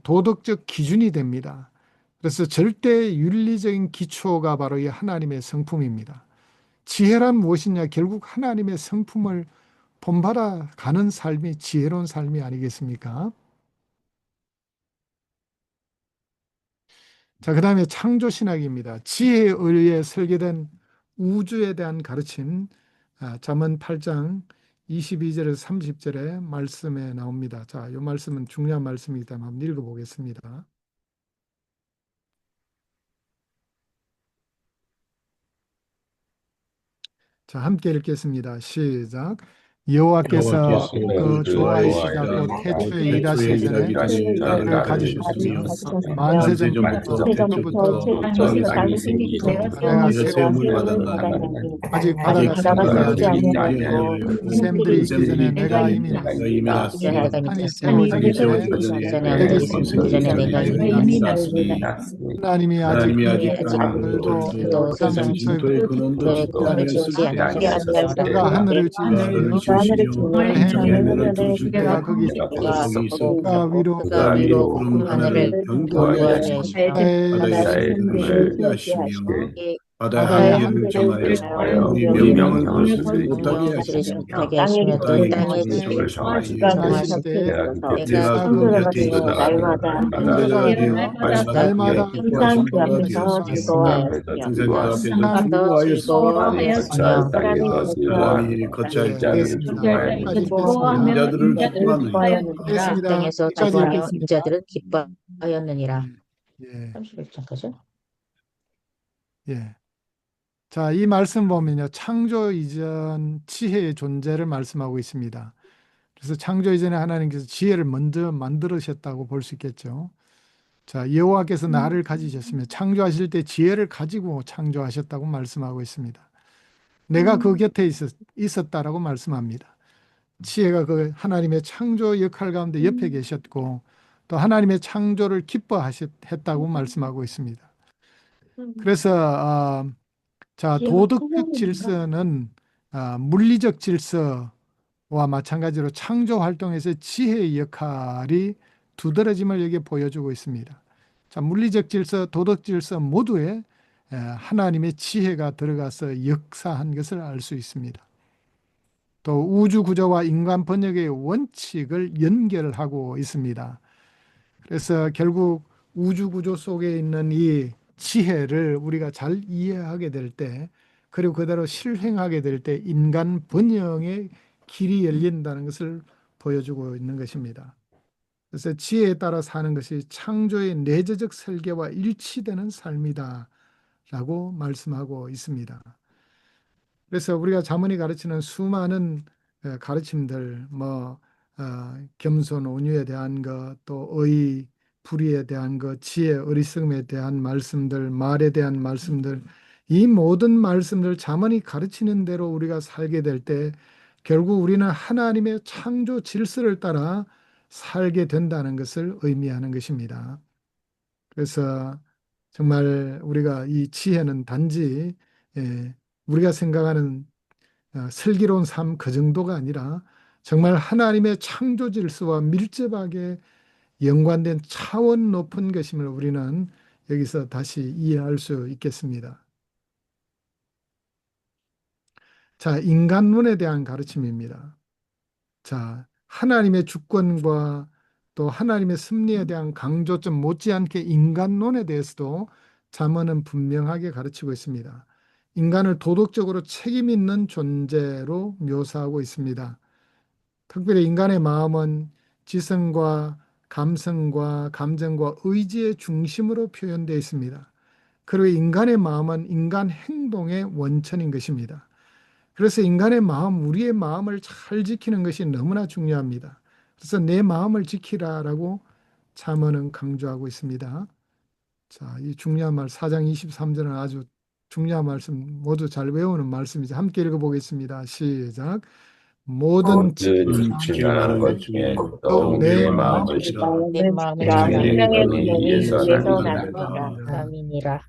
Speaker 1: 도덕적 기준이 됩니다. 그래서 절대 윤리적인 기초가 바로 이 하나님의 성품입니다. 지혜란 무엇이냐? 결국 하나님의 성품을 본받아 가는 삶이 지혜로운 삶이 아니겠습니까? 자, 그 다음에 창조신학입니다. 지혜에 의해 설계된 우주에 대한 가르침, 잠언 8장 22절에서 30절의 말씀에 나옵니다. 자, 이 말씀은 중요한 말씀이기 때문에 한번 읽어보겠습니다. 자, 함께 읽겠습니다. 시작. 여호와께서
Speaker 2: 여호와께서
Speaker 1: 그
Speaker 2: 그
Speaker 1: 좋아하시자 곧
Speaker 2: 좋아하시자
Speaker 1: 태초에
Speaker 2: 태초에
Speaker 1: 일하시기 전에
Speaker 2: 일하시기 전에
Speaker 1: 나를
Speaker 2: 나를
Speaker 1: 가지셨으며
Speaker 2: 가지셨으며
Speaker 1: 만세전부터
Speaker 2: 만세전부터
Speaker 1: 태초부터
Speaker 2: 땅이
Speaker 1: 땅이
Speaker 2: 생기기
Speaker 1: 생기기
Speaker 2: 전부터
Speaker 1: 내가
Speaker 2: 내가
Speaker 1: 세움을
Speaker 2: 세움을
Speaker 1: 받았나니
Speaker 2: 받았나니
Speaker 1: 아직
Speaker 2: 아직
Speaker 1: 바다가
Speaker 2: 바다가
Speaker 1: 생기지
Speaker 2: 생기지
Speaker 1: 아니하였고
Speaker 2: 아니하였고
Speaker 1: 샘들이 있기 전에
Speaker 2: 샘들이
Speaker 1: 내가 이미
Speaker 2: 내가
Speaker 1: 났으니
Speaker 2: 이미 났으니
Speaker 1: 산이
Speaker 2: 산이
Speaker 1: 세워지기 전에
Speaker 2: 세워지기 전에
Speaker 1: 내게
Speaker 2: 내게
Speaker 1: 생기기 전에
Speaker 2: 생기기
Speaker 1: 내가
Speaker 2: 전에
Speaker 1: 이미
Speaker 2: 내가
Speaker 1: 났으니
Speaker 2: 이미 났으니
Speaker 1: 하나님이 아직
Speaker 2: 하나님이 아직
Speaker 1: 하늘도
Speaker 2: 하늘도
Speaker 1: 세상
Speaker 2: 세상
Speaker 1: 진토의
Speaker 2: 진토의 근원도 짓지 아니하셨을 때
Speaker 1: 그가 하늘을
Speaker 2: 하늘을
Speaker 1: 지으시며
Speaker 2: 지으시며
Speaker 1: 해면을
Speaker 2: 두실 때
Speaker 1: 내가 거기
Speaker 2: 내가
Speaker 1: 있었고
Speaker 2: 거기 있었고
Speaker 1: 그가 위로
Speaker 2: 그가 위로 구름 하늘을 견고하게 하시고
Speaker 1: 바다의
Speaker 2: 바다의
Speaker 1: 힘을
Speaker 2: 힘을 하시며 바다의
Speaker 1: 바다의
Speaker 2: 한계를 정하여 우리 명령을 수 못하게 하시며 땅의 깊이를 정하여
Speaker 1: 정하실 때
Speaker 2: 내가 그 곁에 있어
Speaker 1: 날마다
Speaker 2: 형제가 되어
Speaker 1: 날마다
Speaker 2: 기뻐하신 바가 되었으며
Speaker 1: 되었으며
Speaker 2: 형제들 앞에서
Speaker 1: 하나님
Speaker 2: 기뻐하였으며
Speaker 1: 하였으며
Speaker 2: 왕이 거처할 자를
Speaker 1: 됐습니다.
Speaker 2: 기뻐하였으며
Speaker 1: 여기까지 됐습니다.
Speaker 2: 인자들을 기뻐하느니라.
Speaker 1: 됐습니다. 여기까지 읽겠습니다.
Speaker 6: 인자들은 기뻐하였느니라.
Speaker 1: 예,
Speaker 6: 31장까지.
Speaker 1: 예. 자, 이 말씀 보면요. 창조 이전 지혜의 존재를 말씀하고 있습니다. 그래서 창조 이전에 하나님께서 지혜를 먼저 만들으셨다고 볼 수 있겠죠. 자, 여호와께서 나를 가지셨으며 창조하실 때 지혜를 가지고 창조하셨다고 말씀하고 있습니다. 내가 그 곁에 있었다라고 말씀합니다. 지혜가 그 하나님의 창조 역할 가운데 옆에 계셨고 또 하나님의 창조를 기뻐했다고 말씀하고 있습니다. 그래서 자, 도덕적 질서는 물리적 질서와 마찬가지로 창조 활동에서 지혜의 역할이 두드러짐을 여기에 보여주고 있습니다. 자, 물리적 질서, 도덕 질서 모두에 하나님의 지혜가 들어가서 역사한 것을 알 수 있습니다. 또 우주 구조와 인간 번역의 원칙을 연결하고 있습니다. 그래서 결국 우주 구조 속에 있는 이 지혜를 우리가 잘 이해하게 될 때, 그리고 그대로 실행하게 될 때 인간 번영의 길이 열린다는 것을 보여주고 있는 것입니다. 그래서 지혜에 따라 사는 것이 창조의 내재적 설계와 일치되는 삶이다 라고 말씀하고 있습니다. 그래서 우리가 잠언이 가르치는 수많은 가르침들, 겸손, 온유에 대한 것, 또 의, 불의에 대한 것, 지혜, 어리석음에 대한 말씀들, 말에 대한 말씀들, 이 모든 말씀들 잠언이 가르치는 대로 우리가 살게 될 때 결국 우리는 하나님의 창조 질서를 따라 살게 된다는 것을 의미하는 것입니다. 그래서 정말 우리가 이 지혜는 단지 우리가 생각하는 슬기로운 삶 그 정도가 아니라 정말 하나님의 창조 질서와 밀접하게 연관된 차원 높은 것임을 우리는 여기서 다시 이해할 수 있겠습니다. 자, 인간론에 대한 가르침입니다. 자, 하나님의 주권과 또 하나님의 섭리에 대한 강조점 못지않게 인간론에 대해서도 잠언은 분명하게 가르치고 있습니다. 인간을 도덕적으로 책임 있는 존재로 묘사하고 있습니다. 특별히 인간의 마음은 지성과 감성과 감정과 의지의 중심으로 표현되어 있습니다. 그리고 인간의 마음은 인간 행동의 원천인 것입니다. 그래서 인간의 마음, 우리의 마음을 잘 지키는 것이 너무나 중요합니다. 그래서 내 마음을 지키라라고 잠언은 강조하고 있습니다. 자, 이 중요한 말 4장 23절은 아주 중요한 말씀 모두 잘 외우는 말씀이죠. 함께 읽어보겠습니다. 시작. 모든
Speaker 2: 지나는 것 중에
Speaker 1: 또
Speaker 2: 또
Speaker 1: 내
Speaker 2: 내
Speaker 1: 마음을
Speaker 2: 마음을
Speaker 1: 지키라.
Speaker 6: 내 마음을
Speaker 2: 생명의
Speaker 6: 지키라.
Speaker 2: 근원이 위에서
Speaker 1: 남이니라.
Speaker 6: 남이니라.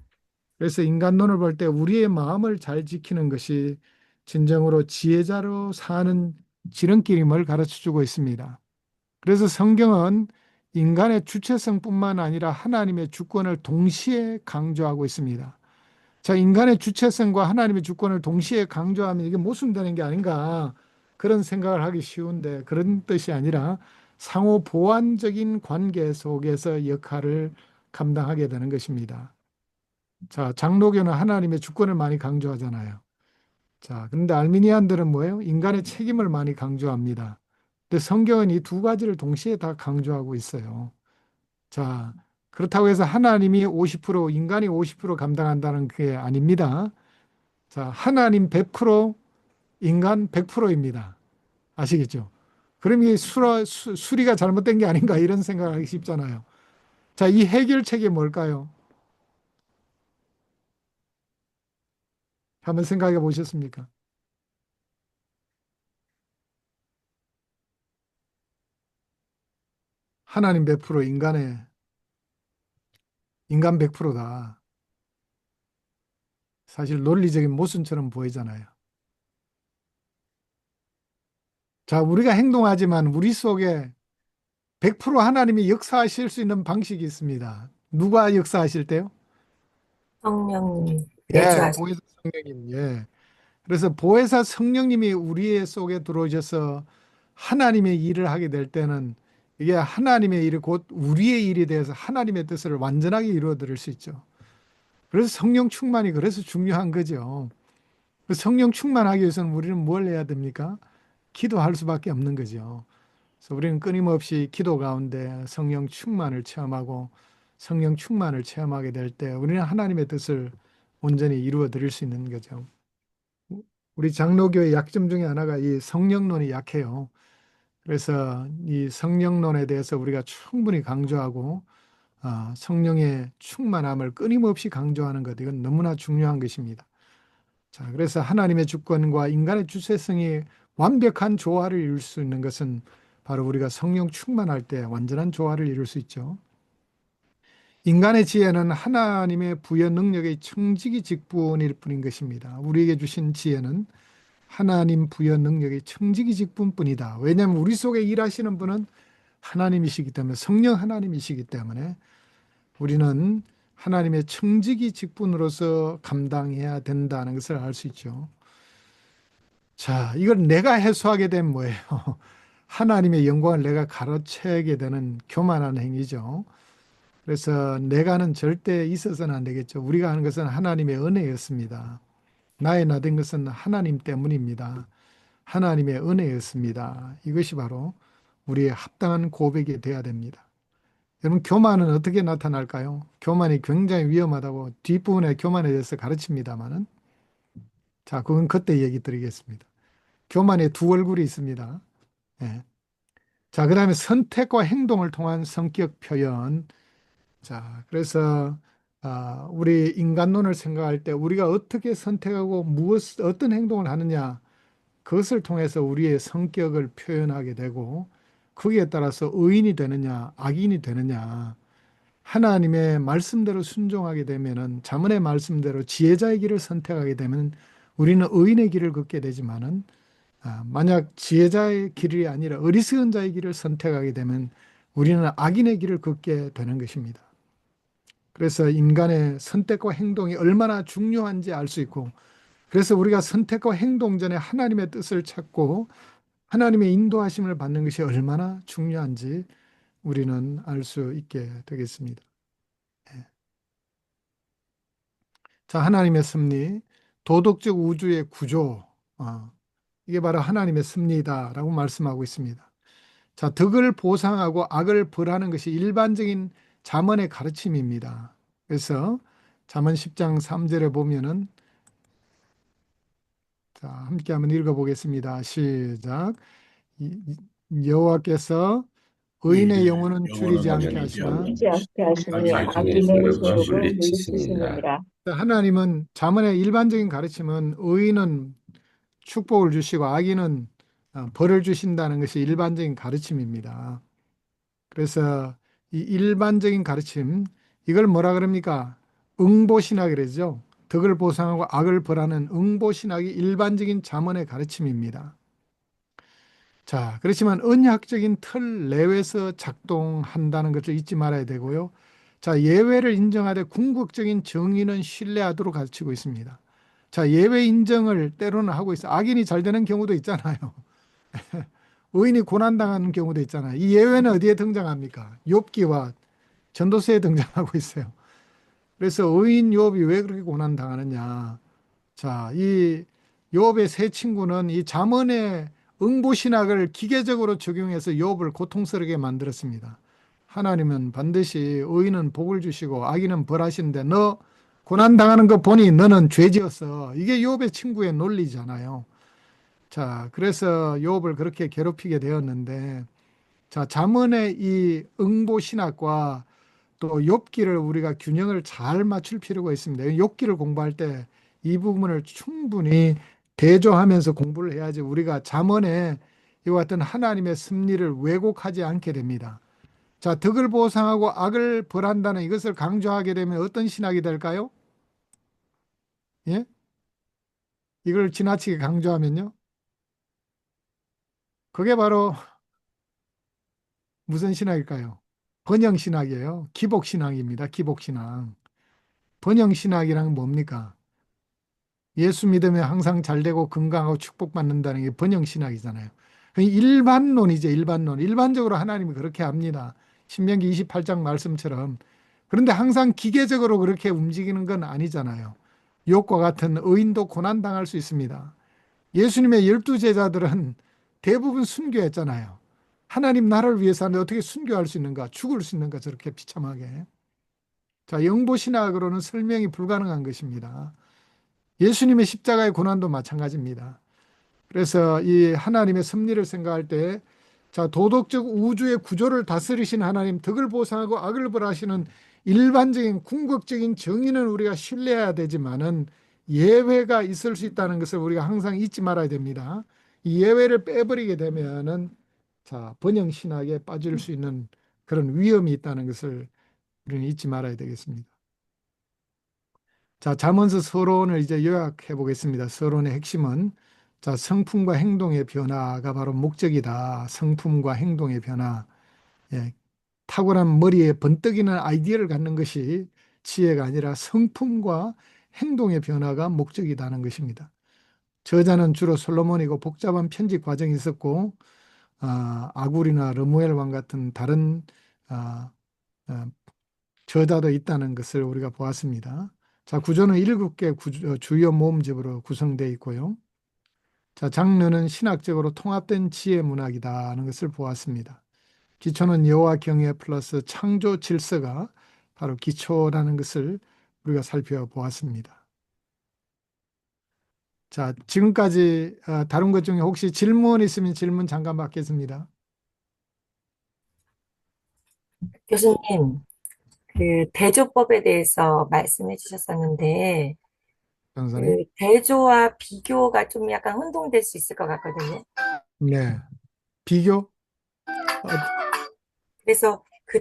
Speaker 1: 그래서 인간론을 볼 때 우리의 마음을 잘 지키는 것이 진정으로 지혜자로 사는 지름길임을 가르쳐주고 있습니다. 그래서 성경은 인간의 주체성뿐만 아니라 하나님의 주권을 동시에 강조하고 있습니다. 자, 인간의 주체성과 하나님의 주권을 동시에 강조하면 이게 모순되는 게 아닌가 그런 생각을 하기 쉬운데 그런 뜻이 아니라 상호 보완적인 관계 속에서 역할을 감당하게 되는 것입니다. 자, 장로교는 하나님의 주권을 많이 강조하잖아요. 자, 그런데 알미니안들은 뭐예요? 인간의 책임을 많이 강조합니다. 근데 성경은 이 두 가지를 동시에 다 강조하고 있어요. 자, 그렇다고 해서 하나님이 50%, 인간이 50% 감당한다는 게 아닙니다. 자, 하나님 100%, 인간 100%입니다. 아시겠죠? 그럼 이 수리가 잘못된 게 아닌가 이런 생각하기 쉽잖아요. 자, 이 해결책이 뭘까요? 한번 생각해 보셨습니까? 하나님 100%, 인간 100%다. 사실 논리적인 모순처럼 보이잖아요. 자, 우리가 행동하지만 우리 속에 100% 하나님이 역사하실 수 있는 방식이 있습니다. 누가 역사하실 때요?
Speaker 4: 성령님이
Speaker 1: 예,
Speaker 4: 내주하시
Speaker 1: 보혜사 성령님. 예. 그래서 보혜사 성령님이 우리 속에 들어오셔서 하나님의 일을 하게 될 때는 이게 하나님의 일이 곧 우리의 일이 되어서 하나님의 뜻을 완전하게 이루어 드릴 수 있죠. 그래서 성령 충만이 그래서 중요한 거죠. 그 성령 충만하기 위해서는 우리는 뭘 해야 됩니까? 기도할 수밖에 없는 거죠. 그래서 우리는 끊임없이 기도 가운데 성령 충만을 체험하고 성령 충만을 체험하게 될 때 우리는 하나님의 뜻을 온전히 이루어 드릴 수 있는 거죠. 우리 장로교의 약점 중에 하나가 이 성령론이 약해요. 그래서 이 성령론에 대해서 우리가 충분히 강조하고 성령의 충만함을 끊임없이 강조하는 것, 이건 너무나 중요한 것입니다. 자, 그래서 하나님의 주권과 인간의 주체성이 완벽한 조화를 이룰 수 있는 것은 바로 우리가 성령 충만할 때 완전한 조화를 이룰 수 있죠. 인간의 지혜는 하나님의 부여 능력의 청지기 직분일 뿐인 것입니다. 우리에게 주신 지혜는 하나님 부여 능력의 청지기 직분뿐이다. 왜냐하면 우리 속에 일하시는 분은 하나님이시기 때문에, 성령 하나님이시기 때문에 우리는 하나님의 청지기 직분으로서 감당해야 된다는 것을 알 수 있죠. 자, 이걸 내가 해소하게 되면 뭐예요? 하나님의 영광을 내가 가로채게 되는 교만한 행위죠. 그래서 내가는 절대 있어서는 안 되겠죠. 우리가 하는 것은 하나님의 은혜였습니다. 나의 나된 것은 하나님 때문입니다. 하나님의 은혜였습니다. 이것이 바로 우리의 합당한 고백이 되어야 됩니다. 여러분, 교만은 어떻게 나타날까요? 교만이 굉장히 위험하다고 뒷부분에 교만에 대해서 가르칩니다만은, 자, 그건 그때 얘기 드리겠습니다. 교만에 두 얼굴이 있습니다. 예. 자, 그 다음에 선택과 행동을 통한 성격 표현. 자, 그래서 우리 인간론을 생각할 때 우리가 어떻게 선택하고 어떤 행동을 하느냐, 그것을 통해서 우리의 성격을 표현하게 되고 거기에 따라서 의인이 되느냐, 악인이 되느냐, 하나님의 말씀대로 순종하게 되면은 자문의 말씀대로 지혜자의 길을 선택하게 되면 우리는 의인의 길을 걷게 되지만은 만약 지혜자의 길이 아니라 어리석은 자의 길을 선택하게 되면 우리는 악인의 길을 걷게 되는 것입니다. 그래서 인간의 선택과 행동이 얼마나 중요한지 알 수 있고, 그래서 우리가 선택과 행동 전에 하나님의 뜻을 찾고 하나님의 인도하심을 받는 것이 얼마나 중요한지 우리는 알 수 있게 되겠습니다. 자, 하나님의 섭리, 도덕적 우주의 구조, 이게 바로 하나님의 섭리다라고 말씀하고 있습니다. 자, 덕을 보상하고 악을 벌하는 것이 일반적인 잠언의 가르침입니다. 그래서 잠언 10장 3절에 보면은, 자, 함께 한번 읽어보겠습니다. 시작. 여호와께서 의인의 영혼은 줄이지 않게 하시나
Speaker 6: 줄이지 않게 하시니
Speaker 2: 악인의
Speaker 6: 악인의
Speaker 2: 소욕을
Speaker 6: 소욕을
Speaker 2: 물리치시느니라.
Speaker 6: 물리치시느니라.
Speaker 1: 하나님은 잠언의 일반적인 가르침은 의인은 축복을 주시고 악인은 벌을 주신다는 것이 일반적인 가르침입니다. 그래서 이 일반적인 가르침, 이걸 뭐라 그럽니까? 응보신학 그러죠. 덕을 보상하고 악을 벌하는 응보신학이 일반적인 잠언의 가르침입니다. 자, 그렇지만 언약적인 틀 내에서 작동한다는 것을 잊지 말아야 되고요. 자, 예외를 인정하되 궁극적인 정의는 신뢰하도록 가르치고 있습니다. 자, 예외 인정을 때로는 하고 있어. 악인이 잘 되는 경우도 있잖아요. 의인이 고난당하는 경우도 있잖아요. 이 예외는 어디에 등장합니까? 욥기와 전도서에 등장하고 있어요. 그래서 의인 욥이 왜 그렇게 고난당하느냐. 자, 이 욥의 세 친구는 이 잠언의 응보신학을 기계적으로 적용해서 욥을 고통스럽게 만들었습니다. 하나님은 반드시 의인은 복을 주시고 악인은 벌하시는데 너 고난당하는 거 보니 너는 죄지었어. 이게 욥의 친구의 논리잖아요. 자, 그래서 욥을 그렇게 괴롭히게 되었는데, 자, 잠언의 이 응보신학과 또 욥기를 우리가 균형을 잘 맞출 필요가 있습니다. 욥기를 공부할 때 이 부분을 충분히 대조하면서 공부를 해야지 우리가 잠언에 이와 같은 하나님의 섭리를 왜곡하지 않게 됩니다. 자, 덕을 보상하고 악을 벌한다는 이것을 강조하게 되면 어떤 신학이 될까요? 예? 이걸 지나치게 강조하면요. 그게 바로 무슨 신학일까요? 번영신학이에요. 기복신학입니다. 기복신학. 번영신학이란 뭡니까? 예수 믿으면 항상 잘 되고 건강하고 축복받는다는 게 번영신학이잖아요. 일반론이죠, 일반론. 일반적으로 하나님이 그렇게 합니다. 신명기 28장 말씀처럼. 그런데 항상 기계적으로 그렇게 움직이는 건 아니잖아요. 욥과 같은 의인도 고난당할 수 있습니다. 예수님의 12제자들은 대부분 순교했잖아요. 하나님 나라를 위해서 하는데 어떻게 순교할 수 있는가, 죽을 수 있는가, 저렇게 비참하게. 자, 영보신학으로는 설명이 불가능한 것입니다. 예수님의 십자가의 고난도 마찬가지입니다. 그래서 이 하나님의 섭리를 생각할 때, 자, 도덕적 우주의 구조를 다스리신 하나님, 덕을 보상하고 악을 벌하시는 일반적인 궁극적인 정의는 우리가 신뢰해야 되지만은 예외가 있을 수 있다는 것을 우리가 항상 잊지 말아야 됩니다. 이 예외를 빼버리게 되면은 자, 번영 신학에 빠질 수 있는 그런 위험이 있다는 것을 우리는 잊지 말아야 되겠습니다. 자, 잠언서 서론을 이제 요약해 보겠습니다. 서론의 핵심은 자, 성품과 행동의 변화가 바로 목적이다. 성품과 행동의 변화. 예, 탁월한 머리에 번뜩이는 아이디어를 갖는 것이 지혜가 아니라 성품과 행동의 변화가 목적이다는 것입니다. 저자는 주로 솔로몬이고 복잡한 편집 과정이 있었고 아굴이나 르무엘 왕 같은 다른 아, 아, 저자도 있다는 것을 우리가 보았습니다. 자, 구조는 7개 주요 모음집으로 구성되어 있고요. 자, 장르는 신학적으로 통합된 지혜 문학이다는 것을 보았습니다. 기초는 여호와 경외 플러스 창조 질서가 바로 기초라는 것을 우리가 살펴보았습니다. 자, 지금까지 다룬 것 중에 혹시 질문 있으면 질문 잠깐 받겠습니다.
Speaker 4: 교수님, 그 대조법에 대해서 말씀해 주셨었는데,
Speaker 1: 변호사님.
Speaker 4: 그 대조와 비교가 좀 약간 혼동될 수 있을 것 같거든요.
Speaker 1: 네. 비교? 어,
Speaker 4: 그래서 그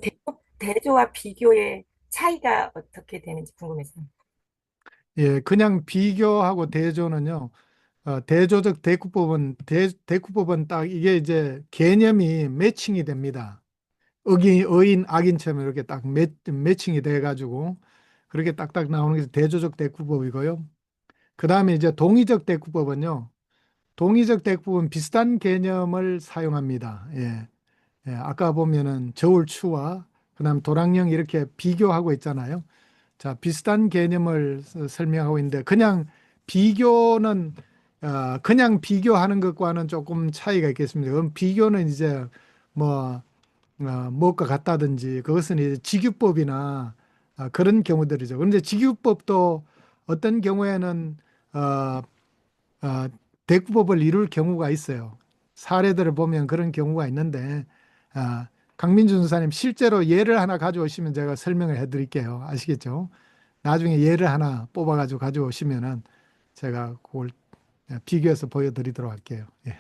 Speaker 4: 대조와 비교의 차이가 어떻게 되는지 궁금해서.
Speaker 1: 예, 그냥 비교하고 대조는요. 대조적 대구법은 대구법은 딱 이게 이제 개념이 매칭이 됩니다. 의인, 악인처럼 이렇게 딱 매칭이 돼가지고 그렇게 딱딱 나오는 게 대조적 대구법이고요. 그 다음에 이제 동의적 대구법은요. 동의적 대구법은 비슷한 개념을 사용합니다. 예. 예, 아까 보면은 저울추와 그다음 도랑령 이렇게 비교하고 있잖아요. 자, 비슷한 개념을 설명하고 있는데 비교는 그냥 비교하는 것과는 조금 차이가 있겠습니다. 그럼 비교는 이제 뭐 무엇과 같다든지 그것은 이제 직유법이나 그런 경우들이죠. 그런데 직유법도 어떤 경우에는 어, 어, 대구법을 이룰 경우가 있어요. 사례들을 보면 그런 경우가 있는데 강민준 선사님 실제로 예를 하나 가져오시면 제가 설명을 해드릴게요. 아시겠죠? 나중에 예를 하나 뽑아가지고 가져오시면은 제가 그걸 비교해서 보여드리도록 할게요. 예.